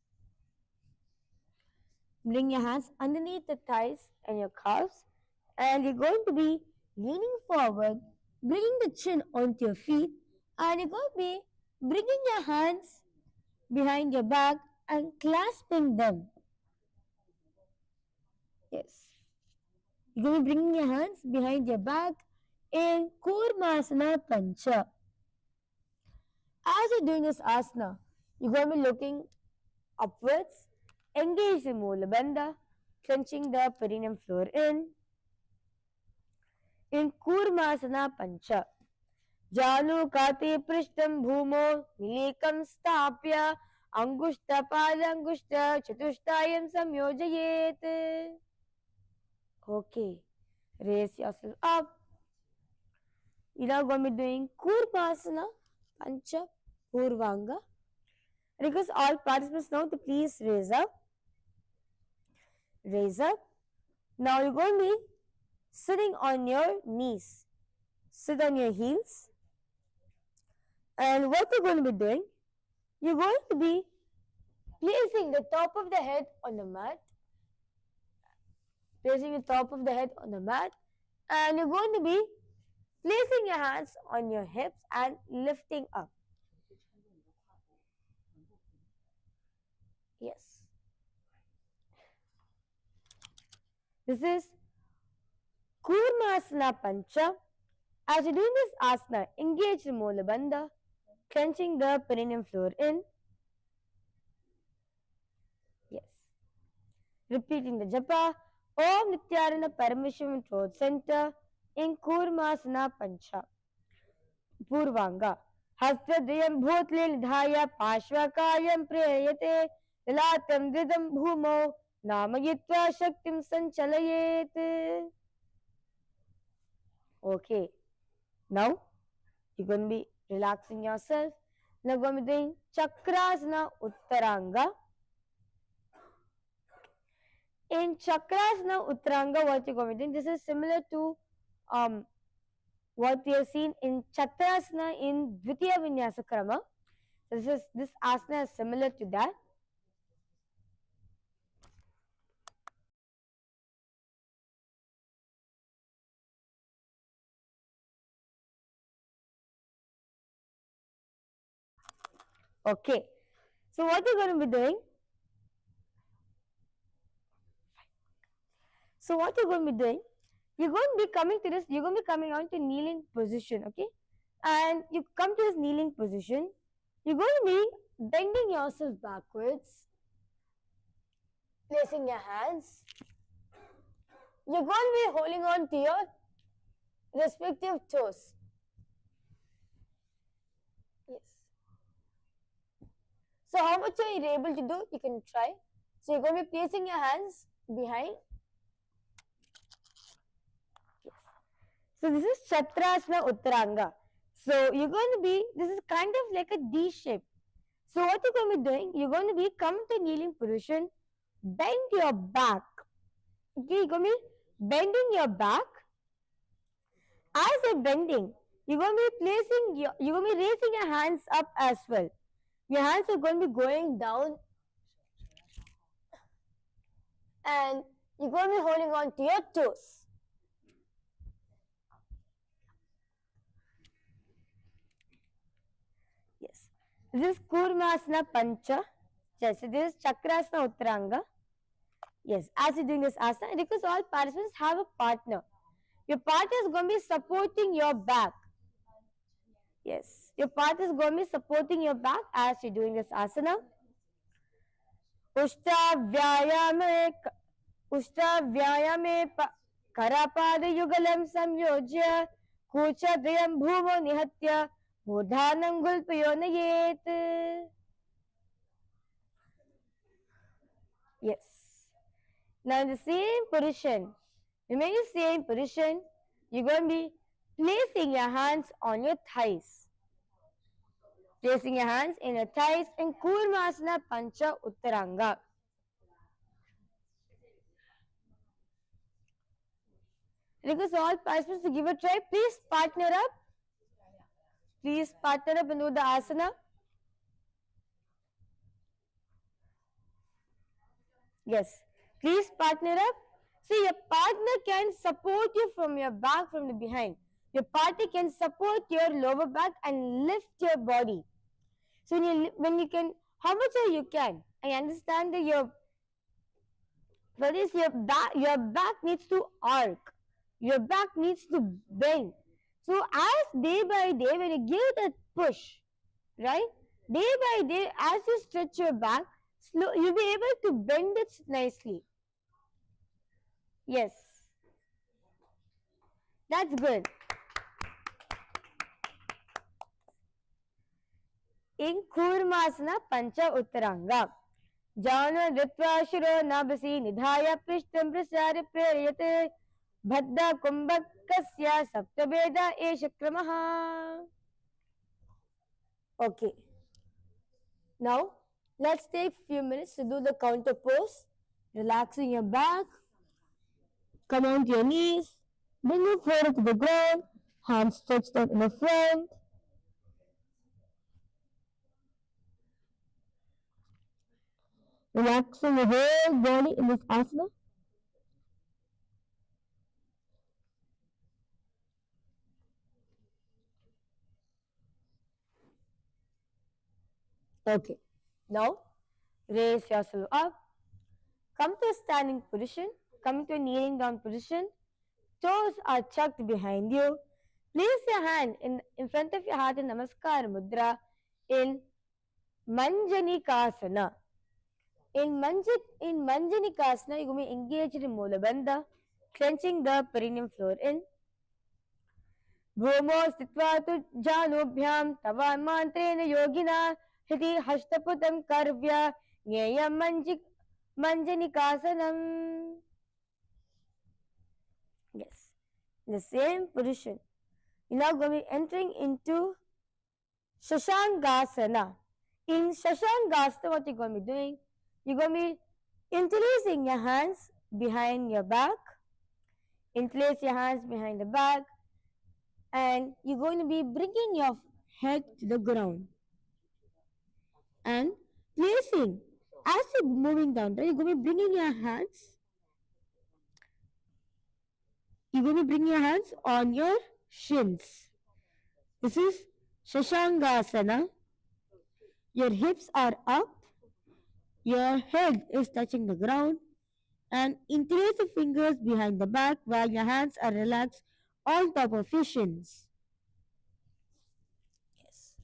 Bring your hands underneath the thighs and your calves, and you're going to be leaning forward, bringing the chin onto your feet, and you're going to be bringing your hands behind your back and clasping them. Yes. You're going to be bringing your hands behind your back in Kurmasana Pancha. As you're doing this asana, you're going to be looking upwards, engage the Mula Bandha, clenching the perineum floor in Kurmasana Pancha. Jalu Kati Prishtam Bhumo Nilikam Stapya Angushta Palangushta Chatushtayam Samyojayet. Okay, raise yourself up. You're now going to be doing Kurmasana Pancha Purvanga. Request all participants now to please raise up. Raise up. Now you're going to be sitting on your knees. Sit on your heels. And what you're going to be doing, you're going to be placing the top of the head on the mat. Placing the top of the head on the mat. And you're going to be placing your hands on your hips and lifting up. Yes. This is Kurmasana Pancha. As you're doing this asana, engage the Mula Bandha, clenching the perineum floor in. Yes. Repeating the japa. Om Nithyananda Paramashivam throat center in Kurmasana Pancha. Purvanga. Hastadriyam bhutle nidhaya pashvakayam preyate lalatam dridam bhumo namayitva shaktim sanchalayet. Okay. Now, you're going to be relaxing yourself. Now, going to be doing Chakrasana Uttaranga. In Chakrasana Uttaranga, what you're going to be doing, this is similar to what we have seen in Chakrasana in Dvitiya Vinyasa Krama. This asana is similar to that. Okay. So what you're going to be doing? You're going to be coming to this, you're going to be coming on to kneeling position, okay? And you come to this kneeling position, you're going to be bending yourself backwards, placing your hands. You're going to be holding on to your respective toes. Yes. So how much are you able to do? You can try. So you're going to be placing your hands behind. Yes. So this is Chakrasana Uttaranga. So you're going to be, this is kind of like a D shape. So what you're going to be doing, you're going to be come to kneeling position, bend your back. Okay, you're going to be bending your back. As you're bending, you're going to be placing, you're going to be raising your hands up as well. Your hands are going to be going down and you're going to be holding on to your toes. Yes. This is Kurmasana Pancha. Yes, this is Chakrasana Uttaranga. Yes, as you're doing this asana, because all participants have a partner. Your partner is going to be supporting your back. Yes, your partner is going to be supporting your back as you're doing this asana. Ushta vyayame karapada yugalam samyojya kucha dayam bhumo nihatya murdhanam gulpayonayet. Yes. Now in the same position, remain in the same position, you're going to be placing your hands on your thighs. Placing your hands in your thighs in Kurmasana Pancha Uttaranga. Request all participants to give a try. Please partner up. Please partner up and do the asana. Yes. Please partner up. See, your partner can support you from your back, from the behind. Your partner can support your lower back and lift your body. So when you can, how much you can? I understand that your back needs to arc. Your back needs to bend. So as day by day, when you give that push, right? Day by day, as you stretch your back, you'll be able to bend it nicely. Yes. That's good. In Kurmasana Pancha Uttaranga. Jana Ritva Shiro Nabasi Nidhaya Prishtam Prasari Prayate Bhadda Kumbhakasya Saptabeda Esha Kramaha. Okay. Now, let's take few minutes to do the counter pose. Relaxing your back. Come on to your knees. Bring your forehead to the ground. Hands stretched out in the front. Relaxing the whole body in this asana. Okay. Now, raise yourself up. Come to a standing position. Come to a kneeling down position. Toes are tucked behind you. Place your hand in front of your heart in Namaskar Mudra in Manjanikasana. In Manjanikasana, you're going to engage in Mula Bandha, clenching the perineum floor in. Bhumo Sitva Janubhyam Tava Mantrena Yogina Hiti Hashtaputam Karvya Nyayam Manjanikasanam. Yes. In the same position. You're now going to be entering into Shashangasana. In Shashangasana, what you're going to be doing? You're going to be interlacing your hands behind your back. Interlace your hands behind the back. And you're going to be bringing your head to the ground. And placing, as you're moving down, you're going to be bringing your hands. You're going to be bringing your hands on your shins. This is Shashangasana. Your hips are up. Your head is touching the ground. And interlace the fingers behind the back while your hands are relaxed on top of your shins. Yes.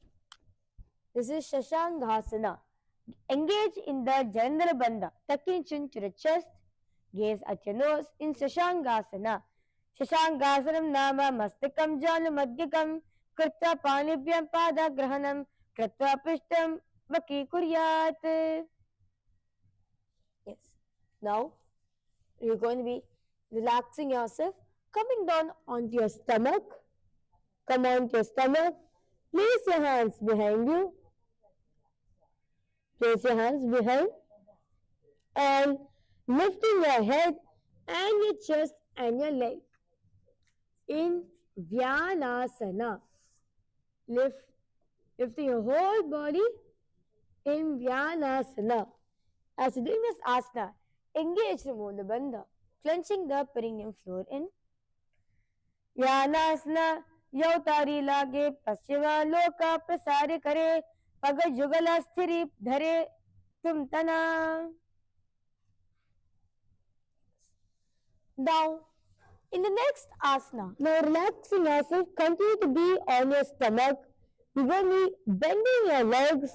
This is Shashangasana. Engage in the Janandara Bandha. Tucking chin to the chest. Gaze at your nose in Shashangasana. Shashangasanam nama mastakam janu madhyakam krita panibhyam pada grahanam krita prishtam vaki kuryat. Yes. Now, you're going to be relaxing yourself, coming down onto your stomach. Come onto your stomach. Place your hands behind you. Place your hands behind. And lifting your head and your chest and your leg. In Vyanasana. Lifting your whole body in Vyanasana. As you're doing this asana, engage the Mula Bandha, clenching the perineum floor in. Vyanasana yautari lage paschima loka prasare kare paga jugala sthiri dhare tumtana. Now, in the next asana, now relaxing yourself, continue to be on your stomach. You're going to be bending your legs,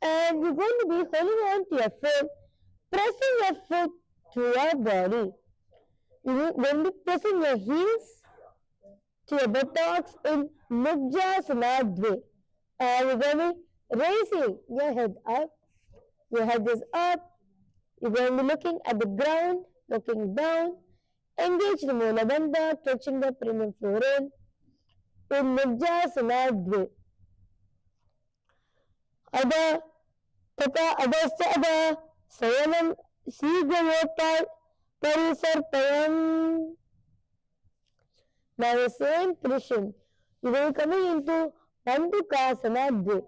and you're going to be holding on to your foot, pressing your foot to your body. You're going to be pressing your heels to your buttocks in Mujjasana. And you're going to be raising your head up. Your head is up. You're going to be looking at the ground, looking down. Engage the Mula Bandha, touching the perineum floor in. in Nijasana. Ada Tata Adasada Sayanam Shigavotai Parisarpayam. Now the same position, you will be coming into Mandukasana.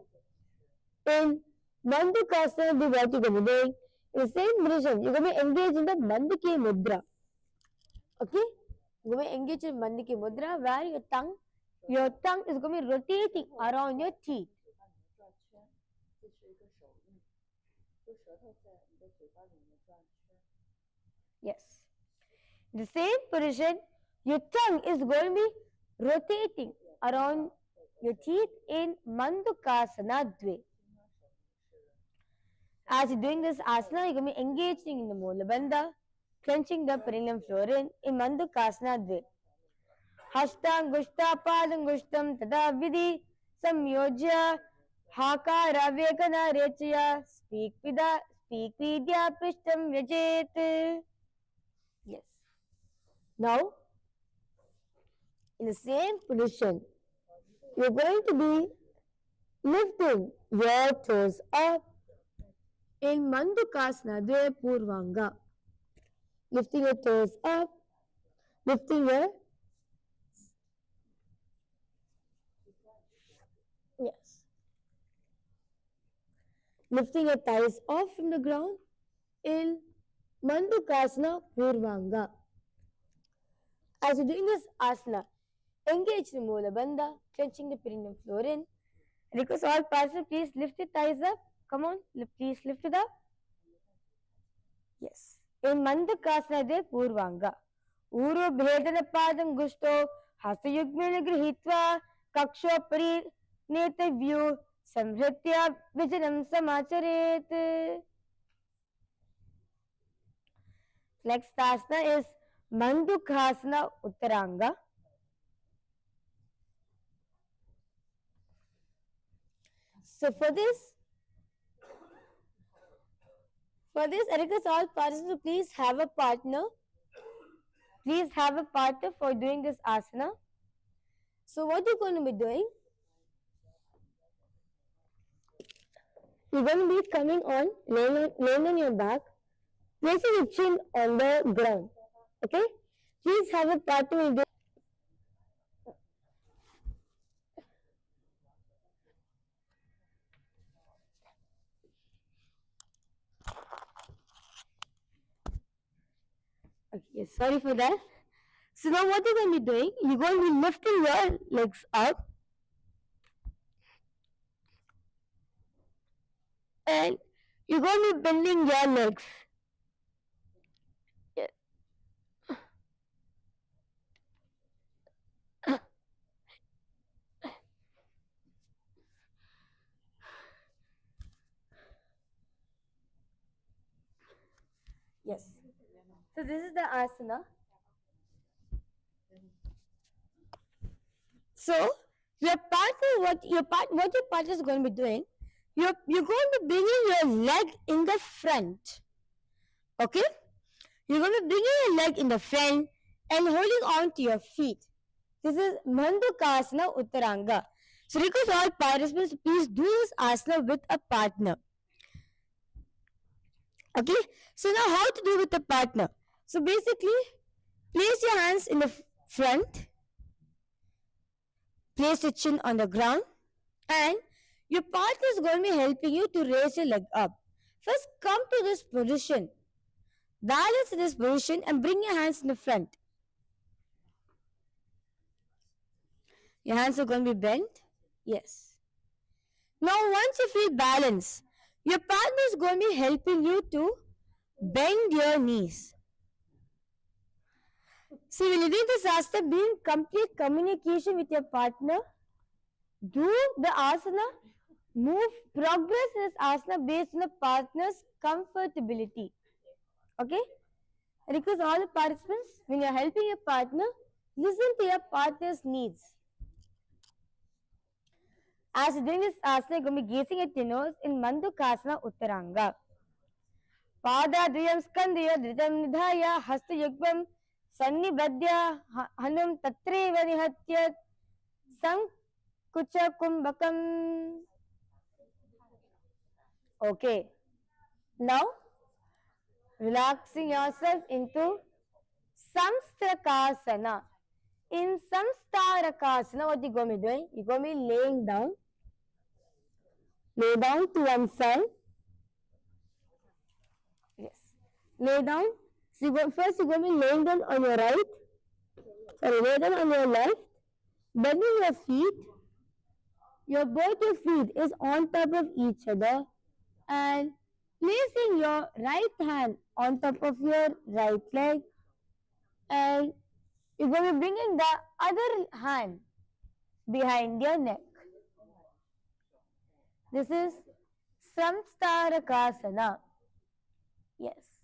In Mandukasana, what you going to be doing? In the same position, you're going to be engaged in the Manduki Mudra. Okay? You're going to engage in Manduki Mudra where your tongue is going to be rotating around your teeth. Yes. The same position, your tongue is going to be rotating around your teeth in Mandukasana Dve. As you're doing this asana, you're going to be engaging in the Molabandha, clenching the perineum floor in Mandukasana Dve. Hashtangushta padangushtam tada vidhi samyojya hakara vekana rechya speak vidya prishtam vyajet. Yes. Now, in the same position, you're going to be lifting your toes up in Mandukasana Dve Purvanga. Lifting your toes up, lifting your lifting your thighs off from the ground in Mandukasana Purvanga. As you're doing this asana, engage the Mula Bandha, clenching the perineum floor in. Request all participants, please lift your thighs up. Come on, please lift it up. Yes. In Mandukasana Dve Purvanga. Uro Bhedana Padam Gusto, Hasayugmena Grihitva, Kaksho Pari Neta View, Samhritya Vijanam Samacharet. Next asana is Mandukasana Uttaranga. So for this, I request all participants to please have a partner. Please have a partner for doing this asana. So what you're going to be doing? You're going to be coming on, laying on your back, placing your chin on the ground. Okay? Please have a partner. Okay, sorry for that. So now what you're going to be doing, you're going to be lifting your legs up and you're going to be bending your legs. Yes. So this is the asana. So your partner, what your partner is going to be doing, you're going to be bringing your leg in the front. Okay? You're going to be bringing your leg in the front and holding on to your feet. This is Mandukasana Uttaranga. So request all participants, please do this asana with a partner. Okay? So now how to do with a partner? So basically, place your hands in the front, place your chin on the ground, and your partner is going to be helping you to raise your leg up. First, come to this position. Balance in this position and bring your hands in the front. Your hands are going to be bent. Yes. Now, once you feel balance, your partner is going to be helping you to bend your knees. See, when you do this asana, be in complete communication with your partner. Do the asana, progress in this asana based on the partner's comfortability. Okay? Request all the participants, when you are helping your partner, listen to your partner's needs. As you're doing this asana, you're going to be gazing at your nose in Mandukasana Uttaranga. Pada Duyam Skandya Dhritam Nidhaya Hasta Yugvam Sannibadya Hanum Tatreva Nihatyat Sankucha Kumbhakam. Okay. Now, relaxing yourself into Samstrakasana. In Samstarakasana, what you're going to be doing? You're going to be laying down. Lay down to one side. Yes. Lay down. So first you're going to be laying down on your right. Sorry, lay down on your left. Bending your feet. Both your feet is on top of each other. And placing your right hand on top of your right leg. And you're going to be bringing the other hand behind your neck. This is Samstarakasana. Yes.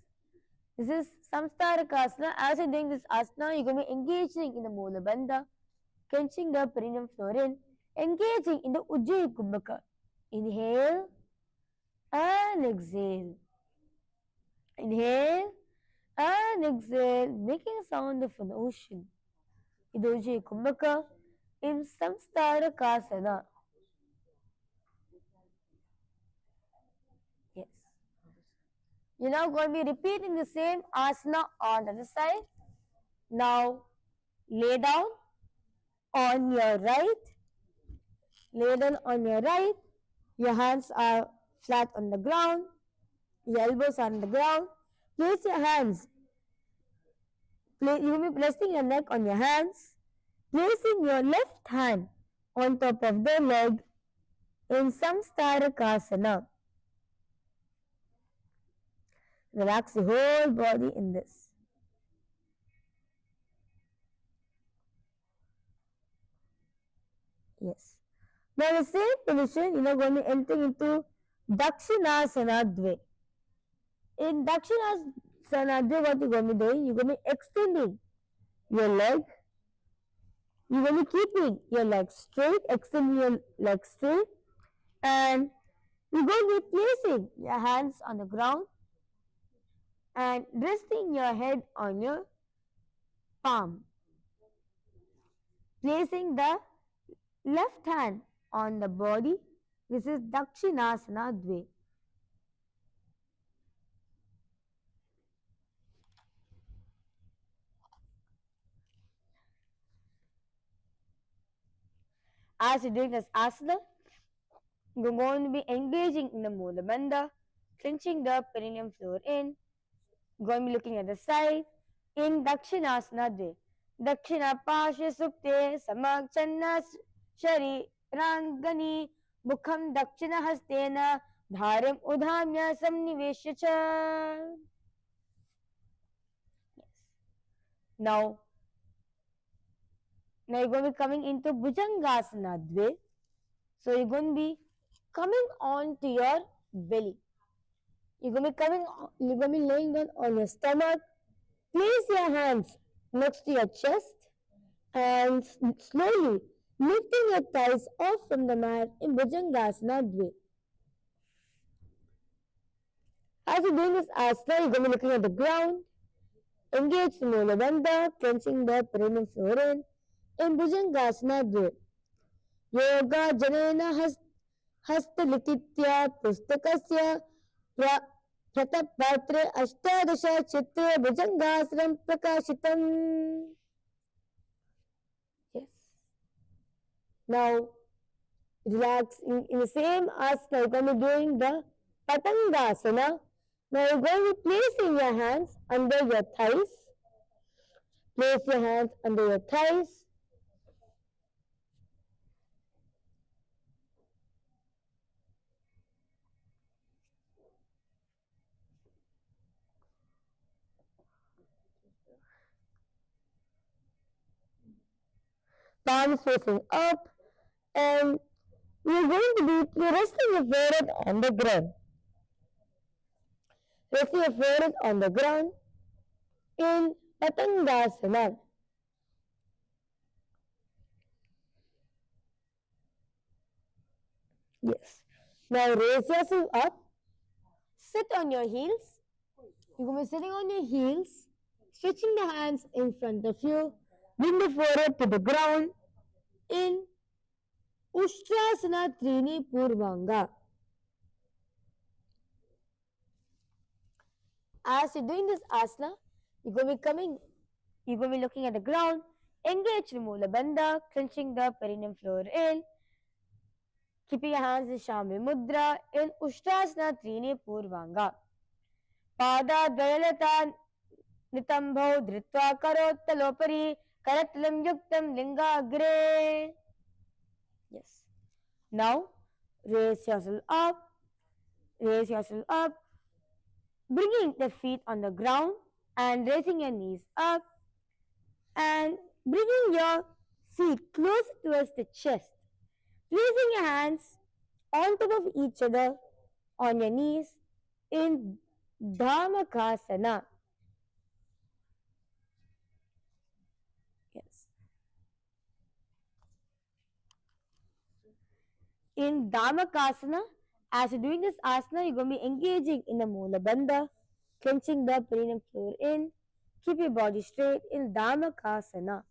This is Samstarakasana. As you're doing this asana, you're going to be engaging in the Mula Bandha, clenching the perineum floor in, engaging in the Ujjayi Kumbhaka. Inhale and exhale. Inhale and exhale, making a sound of an ocean. In the Ujjayi Kumbhaka in Samstarakasana. Yes. You're now going to be repeating the same asana on the other side. Now, lay down on your right. Lay down on your right. Your hands are flat on the ground. Your elbows are on the ground. Place your hands. You will be resting your neck on your hands. Placing your left hand on top of the leg in Samstarakasana. Relax the whole body in this. Yes. Now, the same position, you are going to enter into Dakshinasana Dve. In Dakshinasana Dve, what you're going to be doing? You're going to be extending your leg. You're going to be keeping your leg straight, extending your leg straight, and you're going to be placing your hands on the ground and resting your head on your palm. Placing the left hand on the body. This is Dakshinasana Dve. As you're doing this asana, you're going to be engaging in the Mula Bandha, clenching the perineum floor in. You're going to be looking at the side in Dakshinasana Dve. Dakshina Pasha Sukte Samakchanna Shari Rangani Mukham Dakshina Hastena Dharam Udhamya Samniveshya Cha. Yes. Now you're going to be coming into Bhujangasana Dve. So you're going to be coming on to your belly. You're going to be laying down on your stomach. Place your hands next to your chest and slowly lifting your thighs off from the mat in Bhujangasana Dve. As you're doing this asana, you're going to be looking at the ground. Engage the Mula Bandha, clenching the perineum floor in Bhujangasana Dve. Yoga Janena Hastalititya Pustakasya Pratapatre Ashtadasha Chitra Bhujangasram Prakashitam. Yes. Now, relax in the same asana. You're going to be doing the Patangasana. Now, you're going to be placing your hands under your thighs. Place your hands under your thighs. Palms facing up, and you're going to be resting your forehead on the ground. Resting your forehead on the ground in Patangasana. Yes. Now raise yourself up. Sit on your heels. You're going to be sitting on your heels, stretching the hands in front of you. Bring the forehead to the ground in Ushtrasana Trini Purvanga. As you're doing this asana, you're going to be looking at the ground, engage the Mula Bandha, clenching the perineum floor in, keeping your hands in Shami Mudra in Ushtrasana Trini Purvanga. Pada Dayalata Nitambho Dritva Karottalopari Karatalam Yuktam Linga Agre. Yes. Now, raise yourself up, bringing the feet on the ground and raising your knees up and bringing your feet closer towards the chest. Placing your hands on top of each other on your knees in Dharmakasana. Yes. In Dharmakasana, as you're doing this asana, you're going to be engaging in the Mula Bandha, clenching the perineum floor in. Keep your body straight in Dharmakasana.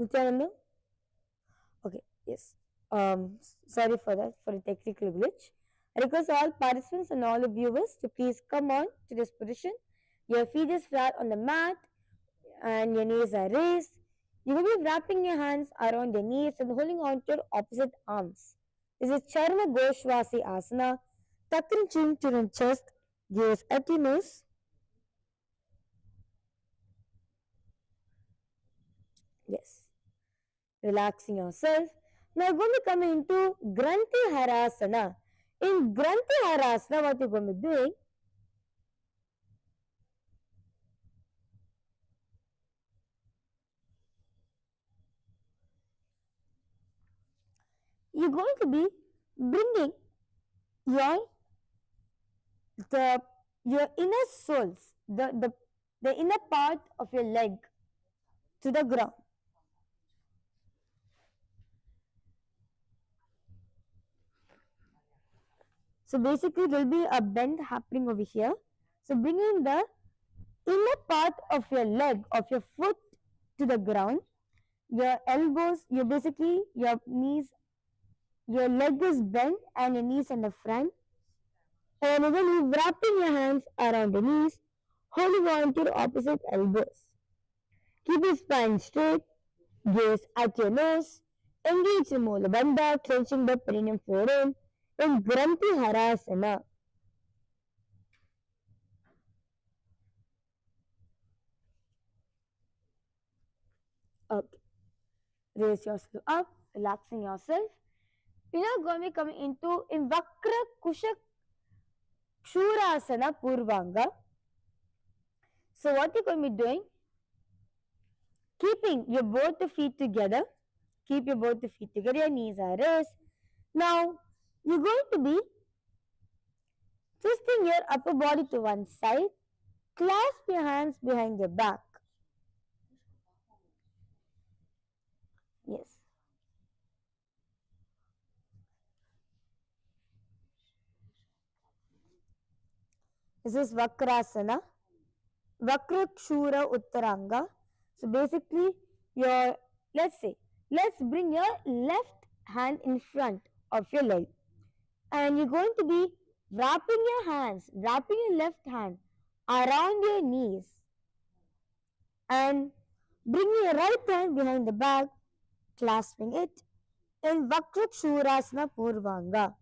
Nithyananda? Okay, yes. Sorry for that, for the technical glitch. I request all participants and all the viewers to please come on to this position. Your feet is flat on the mat and your knees are raised. You will be wrapping your hands around your knees and holding on to your opposite arms. This is Charma Goshwasi Asana. Tuck in chin to your chest, gaze at your nose. Yes. Relaxing yourself. Now going to come into Granthi Harasana. In Granthi Harasana, what you're going to be doing, you're going to be bringing your the your inner soles, the inner part of your leg to the ground. So basically, there will be a bend happening over here. So bringing the inner part of your leg, of your foot to the ground, your elbows, your knees, your leg is bent and your knees in the front. And then you wrapping your hands around the knees, holding on to your opposite elbows. Keep your spine straight, gaze at your nose, engage the Mula Bandha, clenching the perineum floor in Granthi Harasana. Okay. Raise yourself up, relaxing yourself. You're now going to be coming into in Vakra Kusha Kshurasana Purvanga. So what you're going to be doing, keeping your both the feet together, keep your both the feet together, your knees are raised. Now you're going to be twisting your upper body to one side, clasp your hands behind your back. Yes. This is Vakrasana. Vakrakshura Uttaranga. So basically, let's bring your left hand in front of your leg. And you're going to be wrapping your left hand around your knees. And bringing your right hand behind the back, clasping it in Vakrakshurasana Purvanga.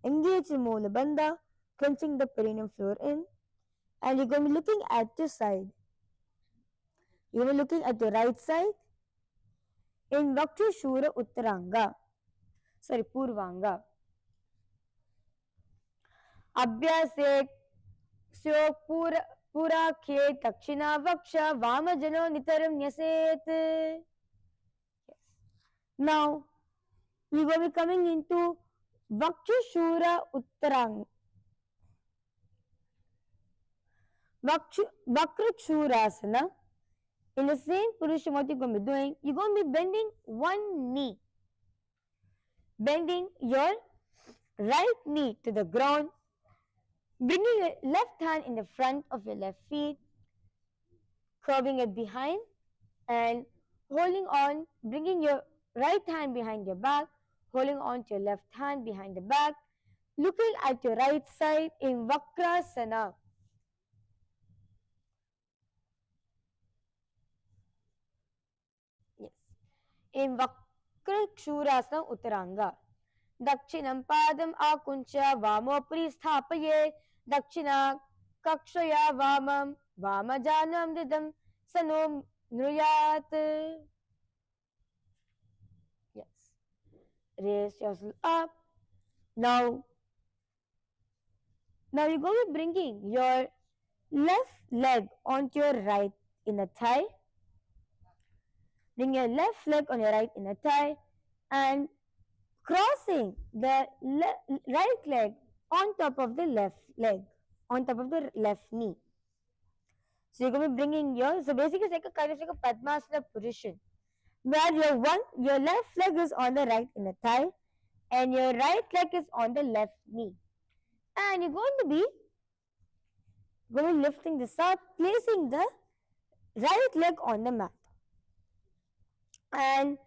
Engage the Mula Bandha, clenching the perineum floor in. And you're going to be looking at your side. You're going to be looking at the right side in Vakshashura Uttaranga. Sorry, Purvanga. Abhyase Syo Pura Khe Takshina Vaksha Vamajano Nitaram Nyaset. Yes. Now, you're going to be coming into Vakshashura Uttaranga. Vakrakshurasana. In the same position, what you're going to be doing, you're going to be bending one knee. Bending your right knee to the ground. Bringing your left hand in the front of your left feet. Curving it behind. And holding on, bringing your right hand behind your back. Holding on to your left hand behind the back. Looking at your right side in Vakrasana. Yes. In Vakrakshurasana Uttaranga. Dakshinam Padam Akuncha Vamopri Sthapaye Dakshina Kakshaya Vamam Vamajanam Didam Sanom Nruyat. Yes. Raise yourself up. Now you're going to be bringing your left leg onto your right inner thigh. Bring your left leg on your right inner thigh and crossing the right leg on top of the left leg, on top of the left knee. So you're going to be bringing so basically it's like a kind of like a Padmasana position, where your left leg is on the right inner thigh and your right leg is on the left knee. And you're going to be lifting this up, placing the right leg on the mat. And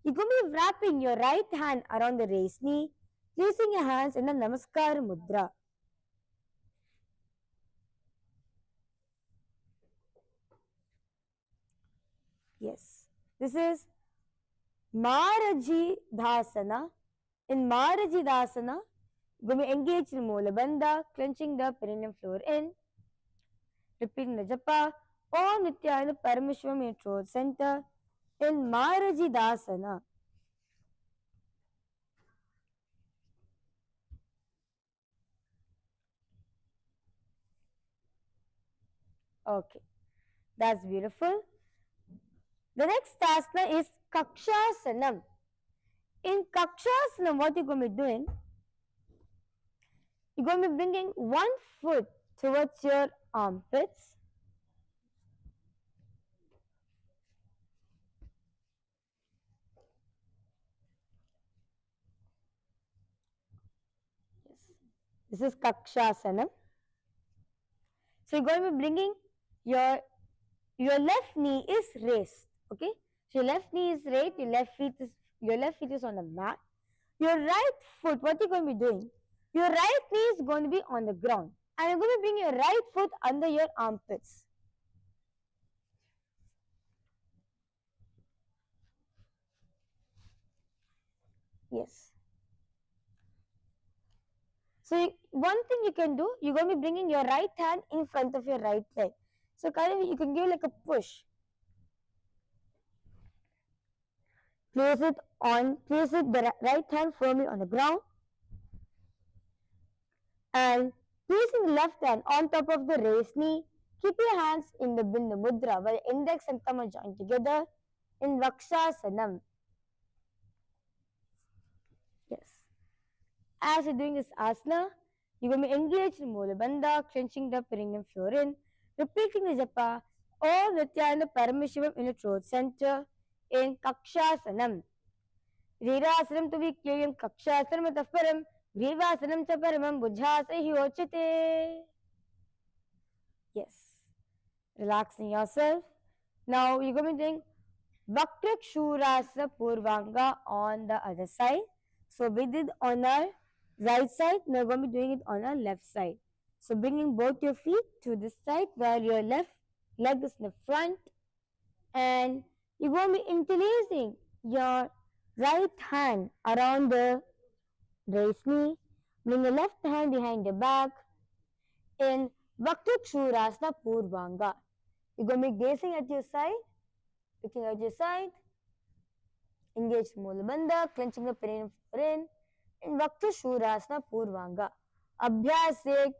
you're going to be wrapping your right hand around the raised knee, placing your hands in the Namaskar Mudra. Yes, this is Marajidhasana. In Marajidhasana, you're going to engage in Mula Bandha, clenching the perineum floor in, repeating the japa, Om Nithyananda Paramashivam in throat center. In Marajidhasana, okay, that's beautiful. The next asana is Kakshasanam. In Kakshasanam, what you're going to be doing, you're going to be bringing one foot towards your armpits. Yes. This is Kakshasanam. So you're going to be bringing your left knee is raised. Okay, so your left knee is raised, your left feet is on the mat. Your right foot, what you're going to be doing, your right knee is going to be on the ground, and you're going to bring your right foot under your armpits. Yes. So one thing you can do, you're going to be bringing your right hand in front of your right leg. So kind of you can give like a push. Place the right hand firmly on the ground, and placing the left hand on top of the raised knee. Keep your hands in the Bindu Mudra, where index and thumb are joined together in Vakshasanam. Yes. As you're doing this asana, you're going to be engaged in Mula Bandha, clenching the perineum floor in, repeating the japa, Om Nithyananda Paramashivam in the throat center in Kakshasanam. Rirasanam to be clear, Kakshasanam ataparam, Grivasanam cha paramam, Bujhasa hi ochite. Yes. Relaxing yourself. Now you're going to be doing Vakrakshurasana Purvanga on the other side. So we did on our right side, now we're going to be doing it on our left side. So bringing both your feet to this side where your left leg is in the front, and you're going to be interlacing your right hand around the raised knee. Bring your left hand behind your back in Vakrakshurasana Purvanga. You're going to be gazing at your side, looking at your side, engage Mula Bandha, clenching the perineum floor in Vakrakshurasana Purvanga. Abhyas se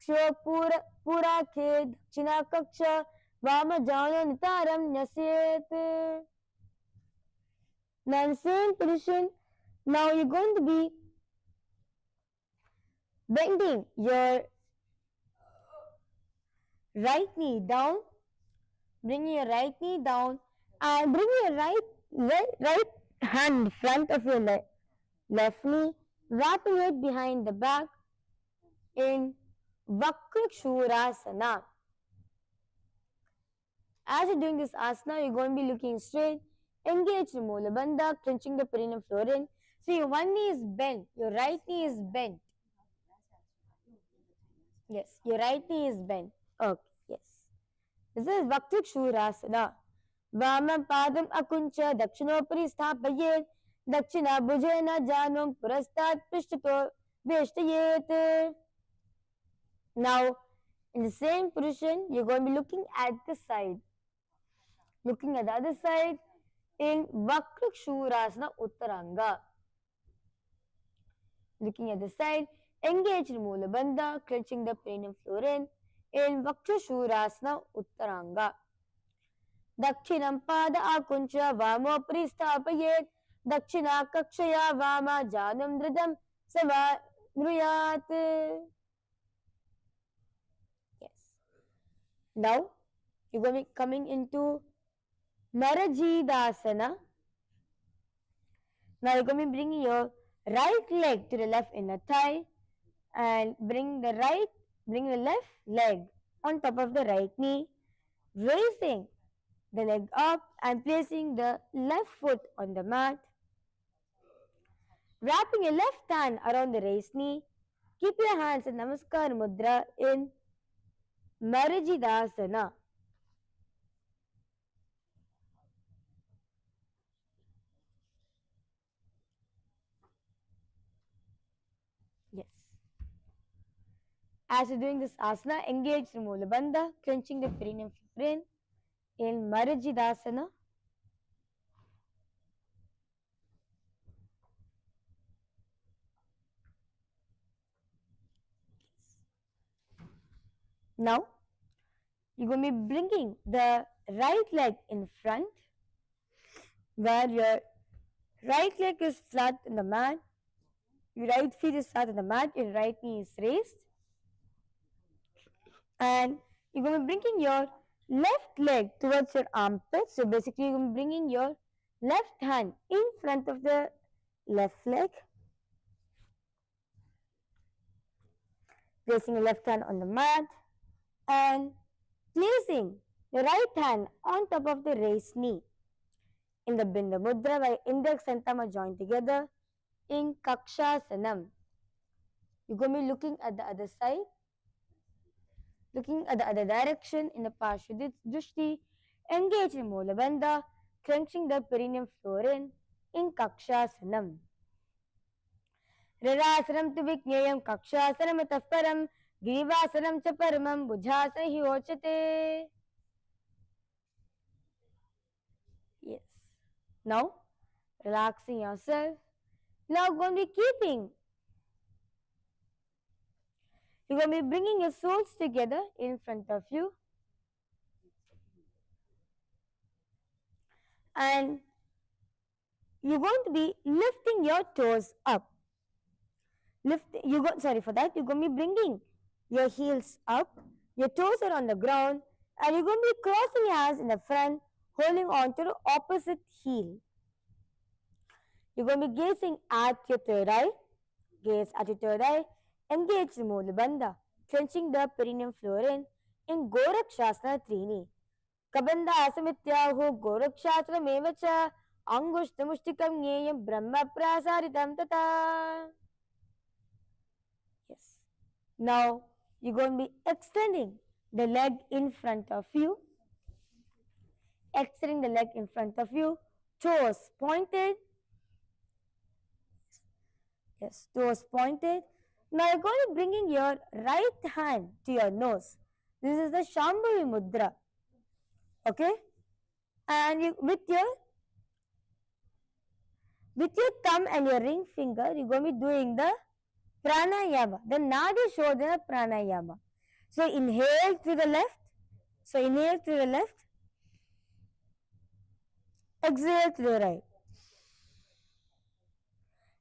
Ksho Pura Khed China Kaksha Vama Jano Nitaram Nyaset. Now in the same position, now you're going to be bending your right knee down, bringing your right knee down, and bring your right hand in front of your left knee, wrapping it behind the back in Vakrakshurasana. As you're doing this asana, you're going to be looking straight, engage the Mula Bandha, clenching the perineum floor in. So your one knee is bent, your right knee is bent. Yes, your right knee is bent. Okay, yes. This is Vakrakshurasana. Vamam padam akuncha dakshinopari sthapayet dakshina bhujena janam purastat prishtato veshtayet. Now, in the same position, you're going to be looking at the side. Looking at the other side in Vakrakshurasana Uttaranga. Looking at the side, engage in Mula Bandha, clenching the perineum floor in Vakrakshurasana Uttaranga. Dakshinam pada akuncha vamopri sthapayet dakshina kakshaya vama janam dridam sama nruyat. Yes. Now, you're going to be coming into Marajidhasana. Now you're going to be bringing your right leg to the left inner thigh and bring the left leg on top of the right knee, raising the leg up and placing the left foot on the mat. Wrapping your left hand around the raised knee. Keep your hands in Namaskar Mudra in Marajidasana. Yes. As you're doing this asana, engage the Mula Bandha, clenching the perineum brain in Marajidasana. Now, you're going to be bringing the right leg in front, where your right leg is flat in the mat, your right feet is flat on the mat, your right knee is raised, and you're going to be bringing your left leg towards your armpit. So basically, you're going to be bringing your left hand in front of the left leg, placing your left hand on the mat, and placing the right hand on top of the raised knee in the Bindu Mudra, where index and thumb are joined together in Kakshasanam. You're going to be looking at the other side, looking at the other direction in the Parshva Drishti, engage in Mula Bandha, clenching the perineum floor in Kakshasanam. Rirasanam tu viknyayam Kakshasanam ataf param, Grivasanam cha paramam, Bujhasana hi ochate. Yes. Now, relaxing yourself. Now, going to be keeping. You're going to be bringing your soles together in front of you. And you're going to be lifting your toes up. You're going to be bringing your heels up. Your toes are on the ground. And you're going to be crossing your hands in the front, holding on to the opposite heel. You're going to be gazing at your third eye. Gaze at your third eye. Engage the Mula Bandha, clenching the perineum floor in Gorakshasana Trini. Kabanda asamityahu Gorakshasana mevacha angushtamushtikam nyeyam brahma prasaritam tata. Yes. Now, you're going to be extending the leg in front of you. Extending the leg in front of you. Toes pointed. Yes, toes pointed. Now you're going to be bringing your right hand to your nose. This is the Shambhavi Mudra. Okay? And with your thumb and your ring finger, you're going to be doing the pranayama, the Nadi Shodhana pranayama. So inhale to the left. Exhale to the right.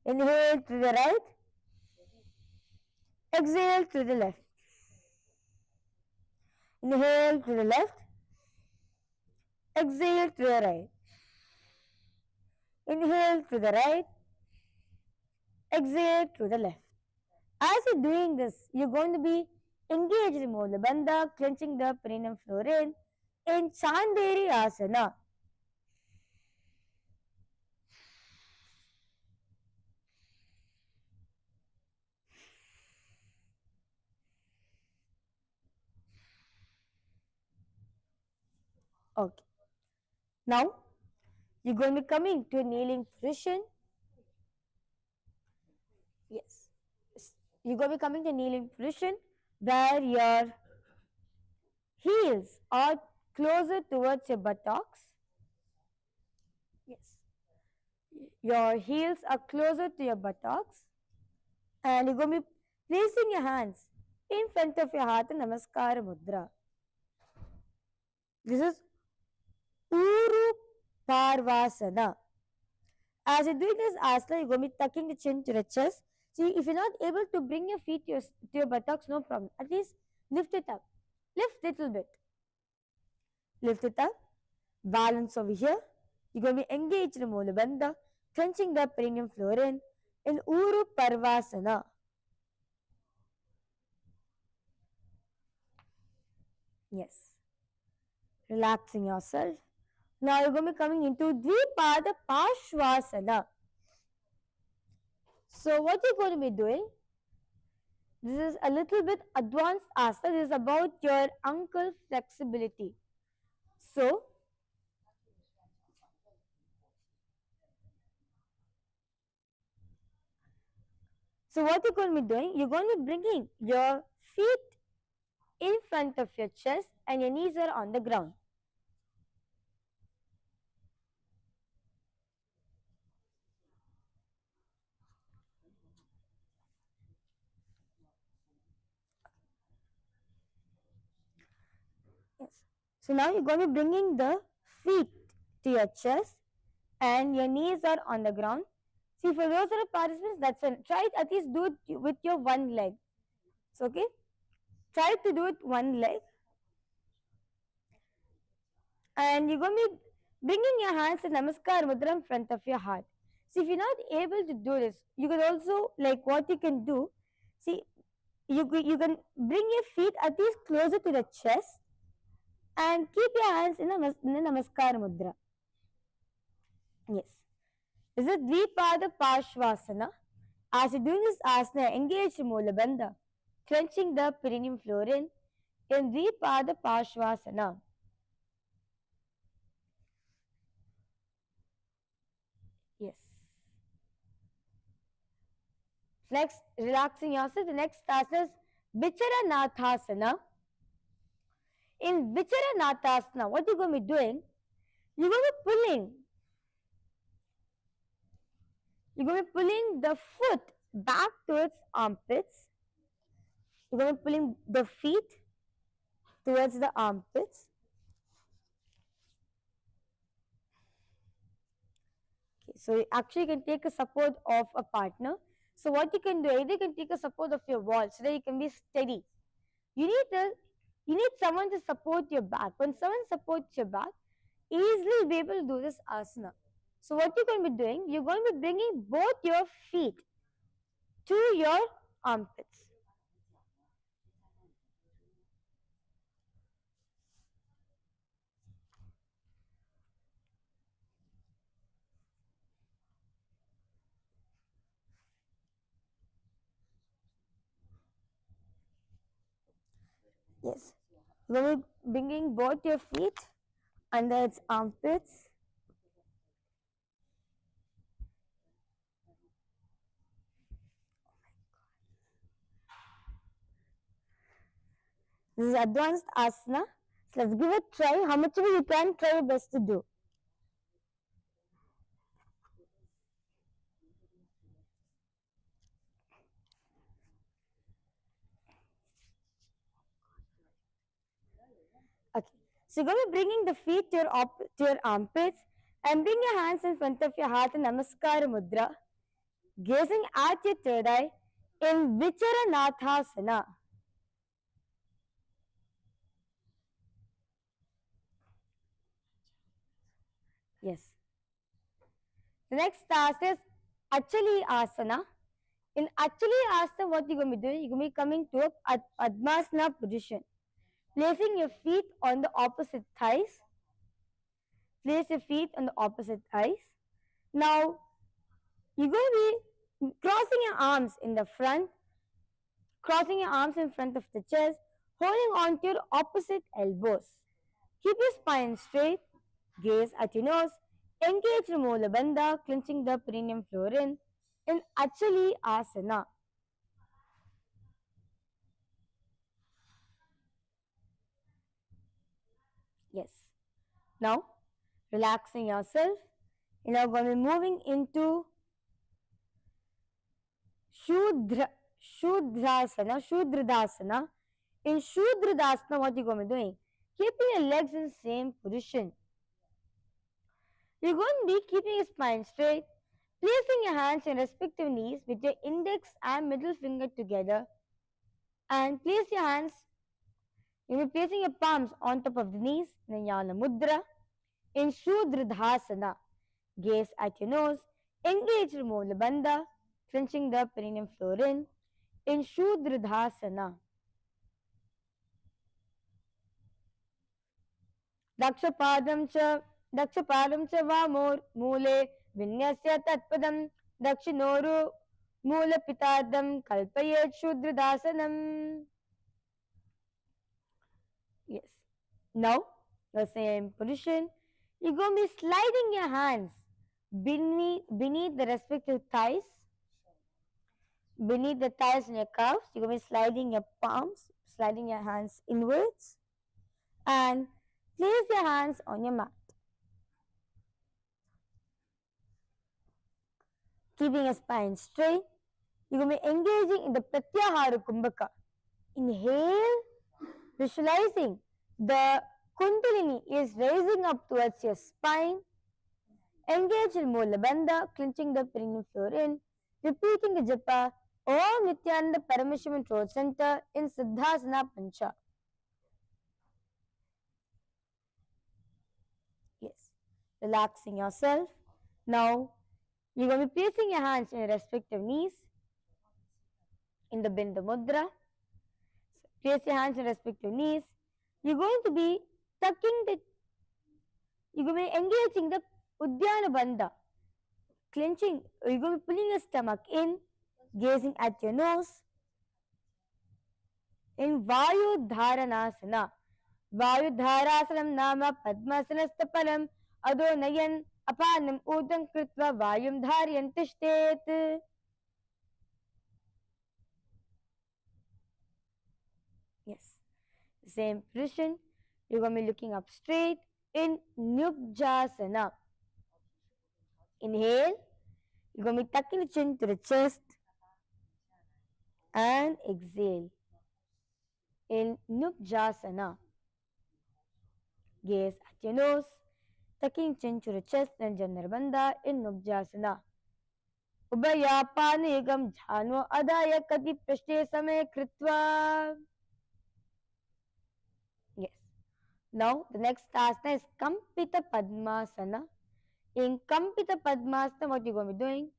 Inhale to the right. Exhale to the left. Inhale to the left. Exhale to the right. Inhale to the right. Exhale to the left. As you're doing this, you're going to be engaged in Mula Bandha, clenching the perineum floor in Chanderi Asana. Okay. Now, you're going to be coming to a kneeling position. Yes. You're going to be coming to a kneeling position where your heels are closer towards your buttocks. Yes. Your heels are closer to your buttocks. And you're going to be placing your hands in front of your heart in Namaskara Mudra. This is Uru Parvasana. As you're doing this asana, you're going to be tucking the chin to the chest. See, if you're not able to bring your feet to your buttocks, no problem. At least lift it up. Lift a little bit. Lift it up. Balance over here. You're going to be engaged in Mula Bandha, clenching the perineum floor in Uru Parvasana. Yes. Relaxing yourself. Now you're going to be coming into Dvipada Parshvasana. So what you're going to be doing, this is a little bit advanced asana. This is about your ankle flexibility. So what you're going to be doing, you're going to be bringing your feet in front of your chest and your knees are on the ground. Yes. So now you're going to be bringing the feet to your chest and your knees are on the ground. See, for those that are participants, that's fine. Try it, at least do it with your one leg. So, okay? Try to do it one leg. And you're going to be bringing your hands in Namaskar Mudra in front of your heart. See, if you're not able to do this, you can also, like what you can do, see, you can bring your feet at least closer to the chest and keep your hands in a Namaskar Mudra. Yes. This is Dvipada Parshvasana. As you're doing this asana, engage the Mula Bandha, clenching the perineum floor in Dvipada Parshvasana. Yes. Next, relaxing yourself. The next asana is Vicharanathasana. In Vicharanathasana, what you're going to be doing, you're going to be pulling. You're going to be pulling the foot back towards armpits. You're going to be pulling the feet towards the armpits. Okay, so you actually can take a support of a partner. So what you can do, either you can take a support of your wall so that you can be steady. You need someone to support your back. When someone supports your back, easily you'll be able to do this asana. So what you're going to be doing, you're going to be bringing both your feet to your armpits. Yes. You're going to be bringing both your feet under its armpits. This is advanced asana. So let's give it a try. How much of it you can, try your best to do. Okay. So you're going to be bringing the feet to your armpits and bring your hands in front of your heart in Namaskar Mudra, gazing at your third eye in Vicharanathasana. Yes. The next asana is Achali Asana. In Achali Asana, what you're going to be doing, you're going to be coming to a Padmasana position. Placing your feet on the opposite thighs. Place your feet on the opposite thighs. Now, you're going to be crossing your arms in the front, crossing your arms in front of the chest, holding on to your opposite elbows. Keep your spine straight, gaze at your nose, engage the Mula Bandha, clenching the perineum floor in Achali Asana. Yes. Now, relaxing yourself. You're now going to be moving into Shudradasana. In Shudradasana, what you're going to be doing? Keeping your legs in the same position. You're going to be keeping your spine straight, placing your hands on respective knees with your index and middle finger together, and place your hands. You'll be placing your palms on top of the knees in Jnana Mudra. In Shudradhasana, gaze at your nose, engage the Mula Bandha, clenching the perineum floor in Shudradhasana. Dakshapadam cha दक्षपादं च वामोर् मूले विन्यस्य तत्पदं दक्षिणोरु मूलपितादं कल्पयेत् शूद्रदासनम्. Yes. Now, the same position, you're going to be sliding your hands beneath the respective thighs, beneath the thighs and your calves. You're going to be sliding your palms, sliding your hands inwards, and place your hands on your mat. Keeping your spine straight, you're going to be engaging in the Pratyahara Kumbhaka. Inhale, visualizing the Kundalini is raising up towards your spine. Engage in Mula Bandha, clenching the perineum floor in, repeating the japa Om Nithyananda Paramashivam throat center in Siddhasana Pancha. Yes, relaxing yourself. Now, you're going to be placing your hands in your respective knees in the Bindu Mudra. So, place your hands in your respective knees. You're going to be you're going to be engaging the Uddiyana Bandha. Clenching, you're going to be pulling your stomach in, gazing at your nose. In Vayudharanasana. Vayudharasanam nama Padmasanastapalam Ado Nayan Apanam Udam Kritva Vayum Dharyan Tishtet. Yes. Same position. You're going to be looking up straight in Nyubjasana. Inhale. You're going to be tucking the chin to the chest. And exhale. In Nyubjasana. Gaze at your nose. Tucking chin to the chest and Janarbandha in Nyubjasana. Ubayapana jhano adaya kati prashte samay kritva. Yes. Now the next asana is Kampita Padmasana. In Kampita Padmasana, what you're going to be doing?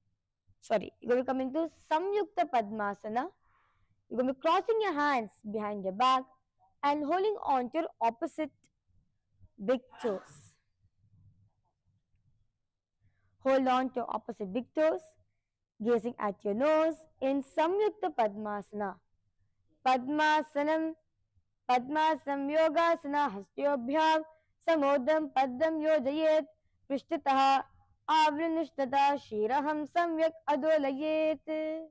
Sorry, you're going to be coming to Samyukta Padmasana. You're going to be crossing your hands behind your back and holding on to your opposite big toes. Hold on to your opposite big toes. Gazing at your nose in Samyukta Padmasana. Padmasanam Yogasana Hastyobhyam Samodam Paddam Yojayet Prishtataha Avrinushtata Shiraham Samyak Adolayet.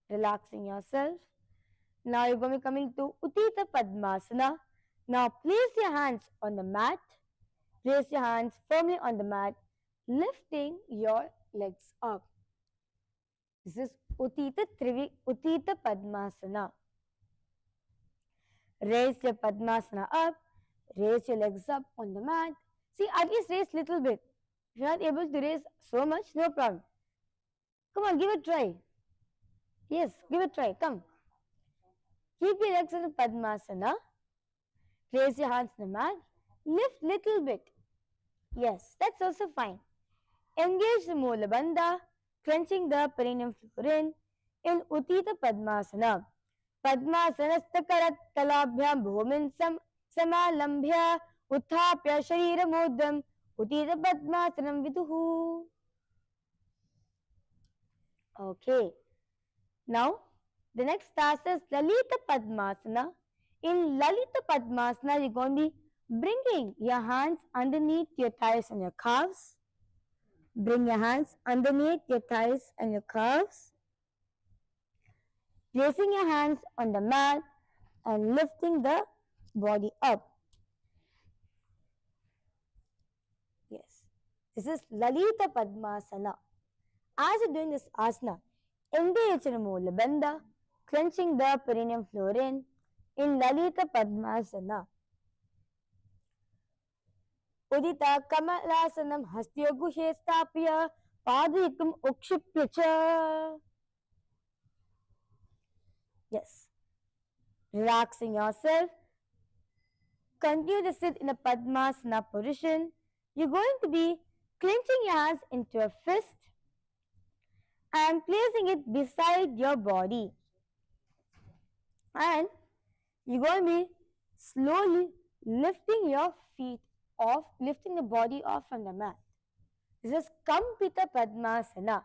Relaxing yourself. Now you're going to be coming to Uttita Padmasana. Now place your hands on the mat. Place your hands firmly on the mat, lifting your legs up. This is Uttita Padmasana. Raise your Padmasana up. Raise your legs up on the mat. See, at least raise little bit. If you're not able to raise so much, no problem. Come on, give it a try. Yes, give it a try. Come. Keep your legs in the Padmasana. Raise your hands on the mat. Lift little bit. Yes, that's also fine. Engage the Mula Bandha, clenching the perineum floor in Uttita Padmasana. Padmasanastakarat talabhyam bhumin samalambhya uthapya shariramudam Uttita Padmasanam viduhu. Okay. Now, the next task is Lalita Padmasana. In Lalita Padmasana, you're going to be bringing your hands underneath your thighs and your calves. Bring your hands underneath your thighs and your calves. Placing your hands on the mat and lifting the body up. Yes. This is Lalita Padmasana. As you're doing this asana, engage in Mula Bandha, clenching the perineum floor in Lalita Padmasana. Udita Kamalasanam Hastyo Guhe Stapya Padikam Ukshipya cha. Yes. Relaxing yourself. Continue to sit in a Padmasana position. You're going to be clenching your hands into a fist and placing it beside your body. And you're going to be slowly lifting your feet off, lifting the body off from the mat. This is Kampita Padmasana.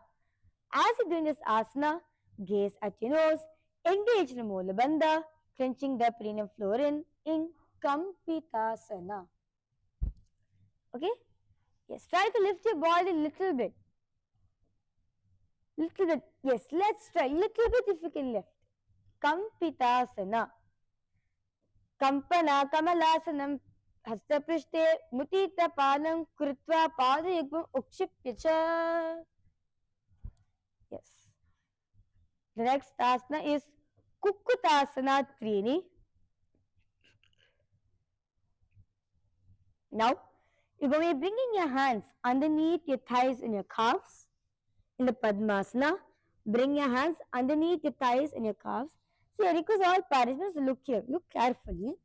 As you're doing this asana, gaze at your nose, engage the Mula Bandha, clenching the perineum floor in Kampitasana. Okay? Yes, try to lift your body a little bit. Little bit. Yes, let's try. Little bit if you can lift. Kampitasana. Kampana Kamalasanam Hastaprishthe Mutita Panam Kritva Padayagam Ukshipyacha. Yes. The next asana is Kukutasana Trini. Now, you're going to be bringing your hands underneath your thighs and your calves. In the Padmasana, bring your hands underneath your thighs and your calves. See, I request all participants to look here. Look carefully.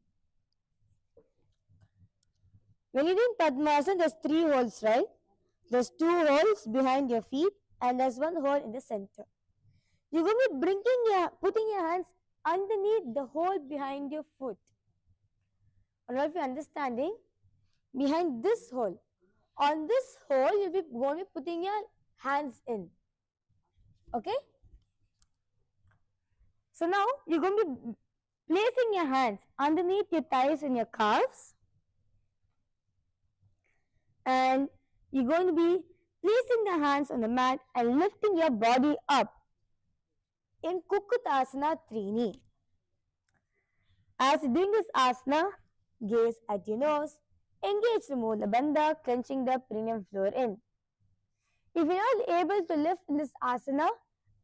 When you're doing Padmasana, there's 3 holes, right? There's 2 holes behind your feet and there's 1 hole in the center. You're going to be putting your hands underneath the hole behind your foot. I don't know if you're understanding. Behind this hole. On this hole, you'll be going to be putting your hands in. Okay? So now, you're going to be placing your hands underneath your thighs and your calves. And you're going to be placing the hands on the mat and lifting your body up in Kukutasana Trini. As you're doing this asana, gaze at your nose, engage the Mula Bandha, clenching the perineum floor in. If you're not able to lift in this asana,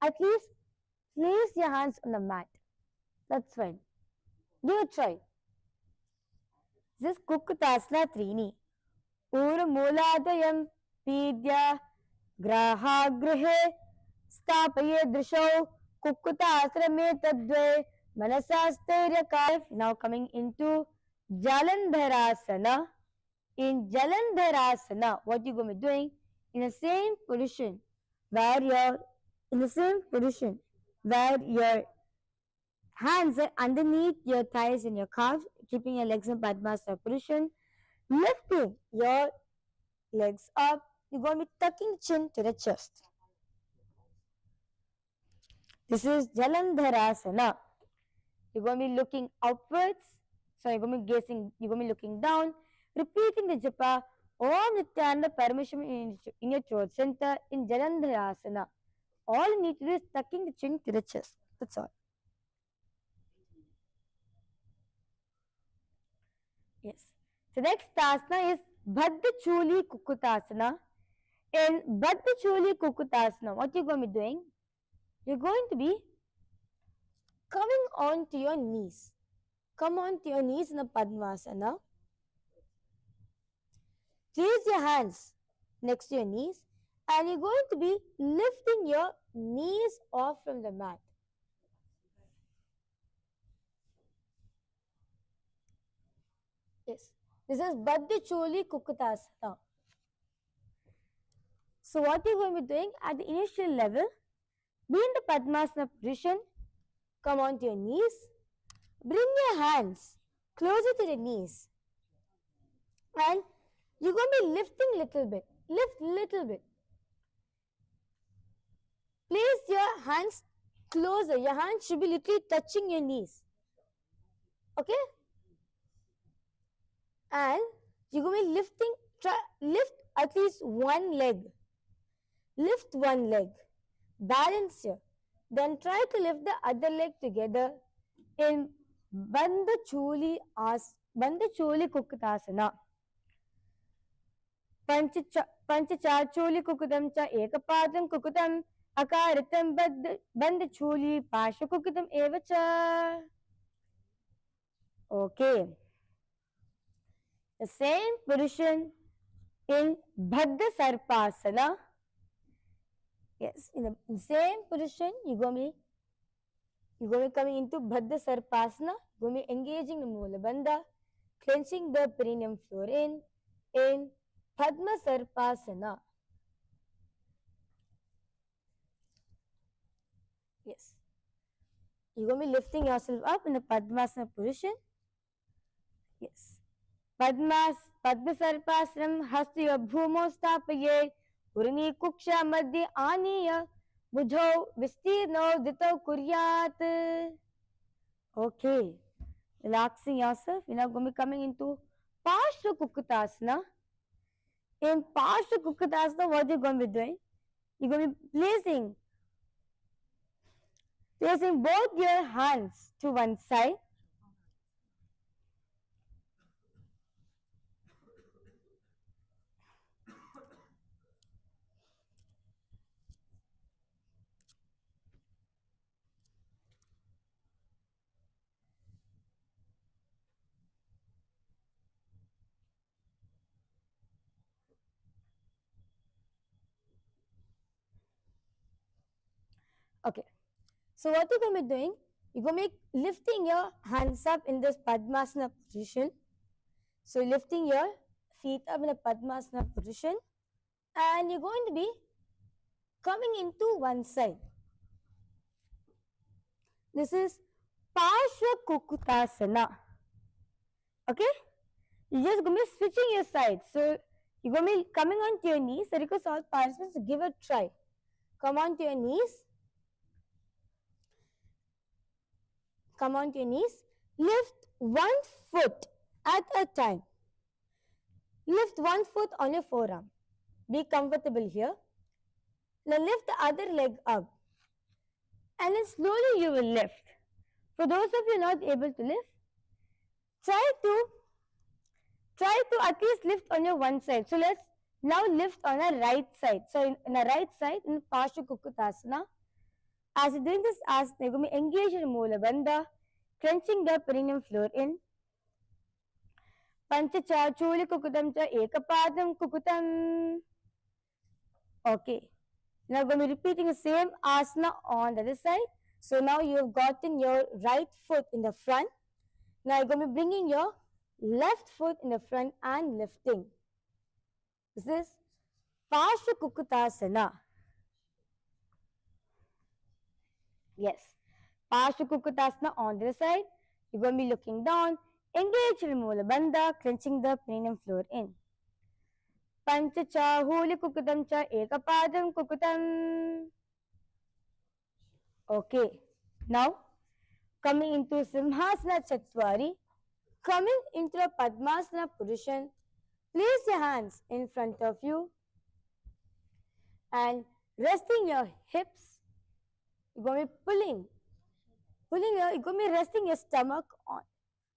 at least place your hands on the mat. That's fine. Give it a try. This is Kukutasana Trini. Ura Muladayam Pidya Graha Grihe Stapaye Drishau Kukuta Asrame Tadve Manasastarya Kaif. Now coming into Jalandharasana. In Jalandharasana, what you're going to be doing in the same position where your hands are underneath your thighs and your calves, keeping your legs in Padmasana position, lifting your legs up. You're going to be tucking chin to the chest. This is Jalandharasana. You're going to be looking upwards. So you're going to be looking down, repeating the japa Om Nithyananda Paramashivam in your throat center in Jalandharasana. All you need to do is tucking the chin to the chest. That's all. Yes. The next asana is Baddha Chuli Kukutasana. In Baddha Chuli Kukutasana, what you're going to be doing? You're going to be coming onto your knees. Come onto your knees in a Padmasana. Place your hands next to your knees and you're going to be lifting your knees off from the mat. Yes, this is Baddha Choli Kukutasana. So what you're going to be doing at the initial level, be in the Padmasana position, come onto your knees, bring your hands closer to the knees and you're going to be lifting little bit. Lift little bit. Place your hands closer. Your hands should be literally touching your knees. Okay? And you're going to be lifting, lift at least one leg. Lift one leg. Balance here. Then try to lift the other leg together in Bandha Choli Kukutasana. Panchachacholi Kukutam cha Ekapadam Kukutam Akaritam Bandha Choli Pasha Kukutam Evacha. Okay. The same position in Baddha Sarpasana. Yes, in the same position, you're going to be coming into Baddha Sarpasana. You're going to be engaging the Mula Bandha, clenching the perineum floor in Padma Sarpasana. Yes. You're going to be lifting yourself up in the Padmasana position. Yes. Padmasarpasram hastya bhumo sthapaye Urni kuksha madhye aniya Bujho vistirno dito kuryat. Okay, relaxing yourself. You're now going to be coming into Parshva Kukutasana. In Parshva Kukutasana, what you're going to be doing? You're going to be placing both your hands to one side. Okay. So what you're going to be doing? You're going to be lifting your hands up in this Padmasana position. So lifting your feet up in a Padmasana position, and you're going to be coming into one side. This is Parshva Kukutasana. Okay? You're just going to be switching your sides. So you're going to be coming onto your knees. I request all participants to give a try. Come onto your knees. Come onto your knees. Lift one foot at a time. Lift one foot on your forearm. Be comfortable here. Now lift the other leg up. And then slowly you will lift. For those of you not able to lift, try to at least lift on your one side. So let's now lift on our right side. So in the right side, in Parshva Kukutasana, as you're doing this asana, you're going to be engaged in Mula Bandha, clenching the perineum floor in. Panchacha Chuli Kukutam cha Ekapadam Kukutam. Okay. Now I'm going to be repeating the same asana on the other side. So now you have gotten your right foot in the front. Now you're going to be bringing your left foot in the front and lifting. This is Parshva Kukutasana. Yes. Parshva Kukutasana on the other side. You're going to be looking down, engage in Mula Bandha, clenching the perineum floor in. Panchacha Huli Kukutam cha Ekapadam Kukutam. Okay. Now, coming into Simhasana Chatwari, coming into a Padmasana position, place your hands in front of you and resting your hips. You're going to be you're going to be resting your stomach on,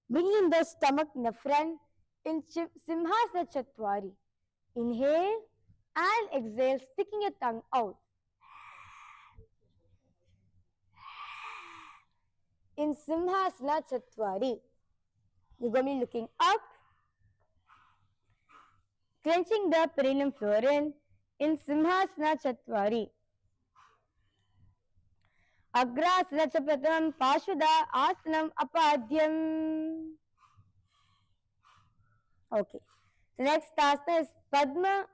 bringing the stomach in the front in Simhasana Chatwari. Inhale and exhale, sticking your tongue out. In Simhasana Chatwari, you're going to be looking up, clenching the perineum floor in Simhasana Chatwari. Agrasana Chapratam Pashvada Asanam Apadyam. Okay. The next asana is Padma.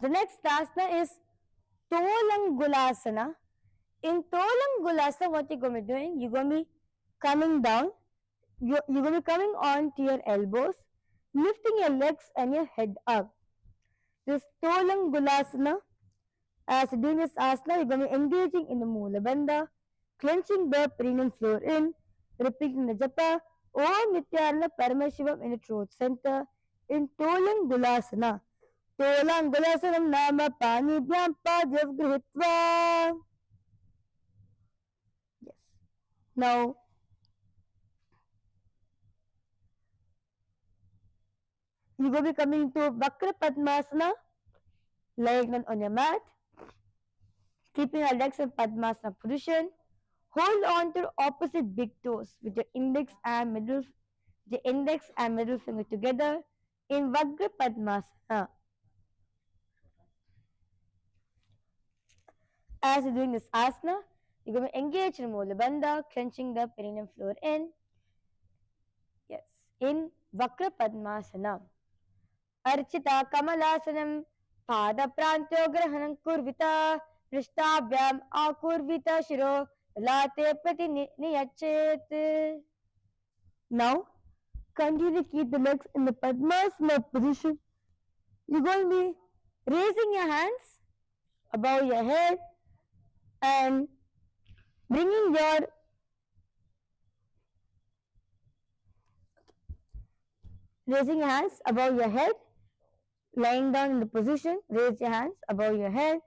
The next asana is Tolangulasana. In Tolangulasana, what you're going to be doing, you're going to be coming down. You're going to be coming on to your elbows, lifting your legs and your head up. This Tolangulasana, as you're doing this asana, you're going to be engaging in the Mula Bandha, clenching the perineum floor in, repeating the japa, Om Nithyananda Paramashivam in the throat center. In Tolangulasana, Tolangulasana nama pani byampa javgrihitva. Yes. Now, you will be coming to Vakra Padmasana, laying on your mat, keeping your legs in Padmasana position. Hold on to the opposite big toes with your index and middle finger together in Vakra Padmasana. As you're doing this asana, You're going to engage in Mula Bandha, clenching the perineum floor in. Yes. In Vakra Padmasana. Archita Kamalasanam Pada Pranto Grahanam Kurvita Prishtabhyam Akurvita Shiro Late Prati Niyachet. Now, continue to keep the legs in the Padmasana position. You're going to be raising your hands above your head and bringing your hands above your head, lying down in the position. Raise your hands above your head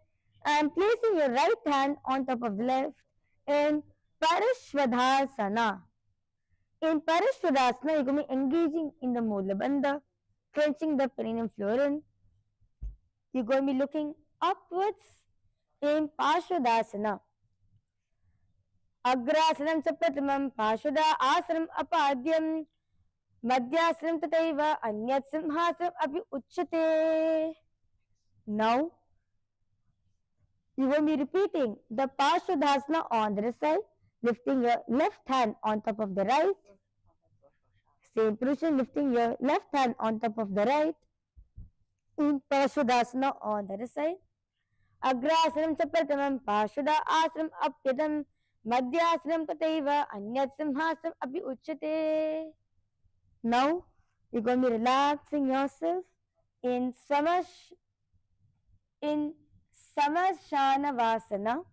and placing your right hand on top of the left in Parashvadhasana. In Parashvadhasana, you're going to be engaging in the Mula Bandha, clenching the perineum floor in. You're going to be looking upwards in Parshvadasana. Agrasanam Chapratamam Parshvada Asanam Apadyam Madhyasanam Tataiva Anyat Simhasanam Api Uchate. Now, you will be repeating the Parshvadasana on the side, lifting your left hand on top of the right. Same position, lifting your left hand on top of the right. In Parshvadasana on the other side. Agrasanam Chapratamam Parshvada Asanam Apyadam Madhyasanam Tataiva Anyat Simhasanam Api Uchate. Now, you're going to be relaxing yourself in Samashanavasana.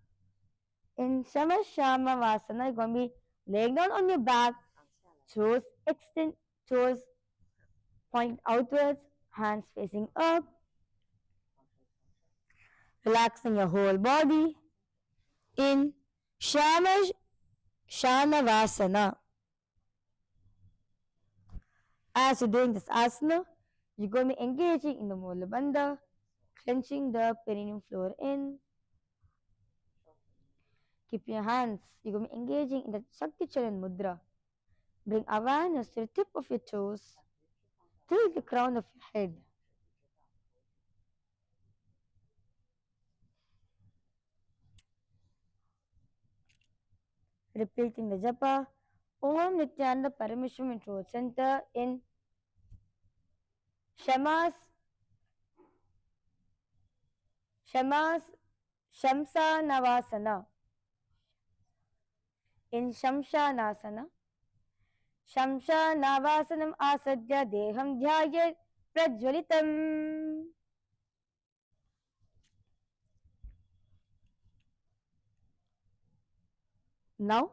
In Samashanavasana, you're going to be laying down on your back, toes point outwards, hands facing up, relaxing your whole body in Samashanavasana. As you're doing this asana, you're going to be engaging in the Mula Bandha, clenching the perineum floor in. Keep your hands. You're going to be engaging in the Shakti Charan Mudra. Bring awareness to the tip of your toes till the crown of your head. Repeating the japa. Om Nithyananda Paramashivam in throat center in Shamsanavasana. In Shamshanasana. Shamshanavasanam asadya deham dhyayet prajvalitam. Now,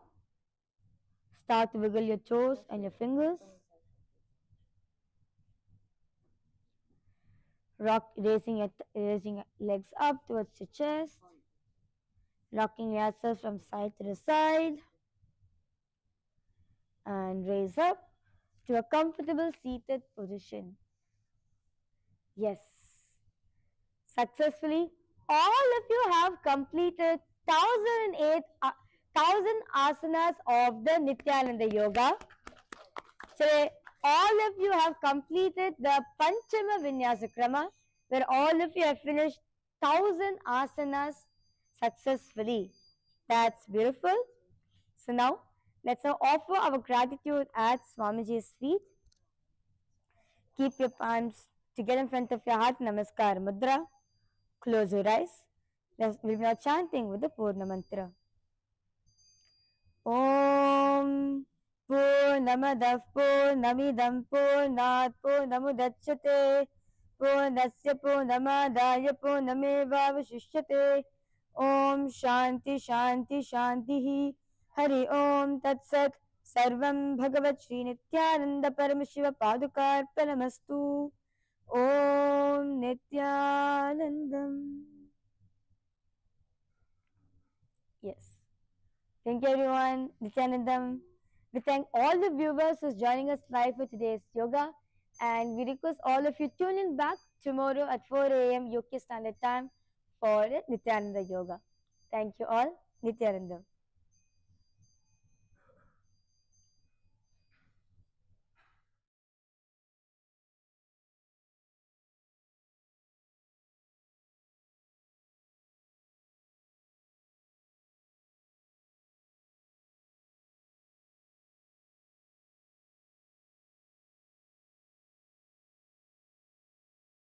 start to wiggle your toes and your fingers. Raising your legs up towards your chest. Rocking yourself from side to the side. And raise up to a comfortable seated position. Yes. Successfully, all of you have completed 1000 asanas of the Nithyananda Yoga. Today, all of you have completed the Panchama Vinyasa Krama, where all of you have finished 1000 asanas successfully. That's beautiful. So now, let's now offer our gratitude at Swamiji's feet. Keep your palms together in front of your heart, Namaskar Mudra. Close your eyes. We'll be now chanting with the Purna Mantra. Om Purnamadav Purnamidam Purnat Purnamudachyate Purnasya Purnamadaya Purnameva Vashishyate. Om Shanti Shanti Shantihi. Hari Om Tat Sat. Sarvam Bhagavat Shri Nithyananda Paramashiva Padukarpanamastu. Om Nithyanandam. Yes. Thank you everyone. Nithyanandam. We thank all the viewers who's joining us live for today's yoga, and we request all of you tune in back tomorrow at 4 a.m. UK Standard Time for Nithyananda Yoga. Thank you all. Nithyanandam.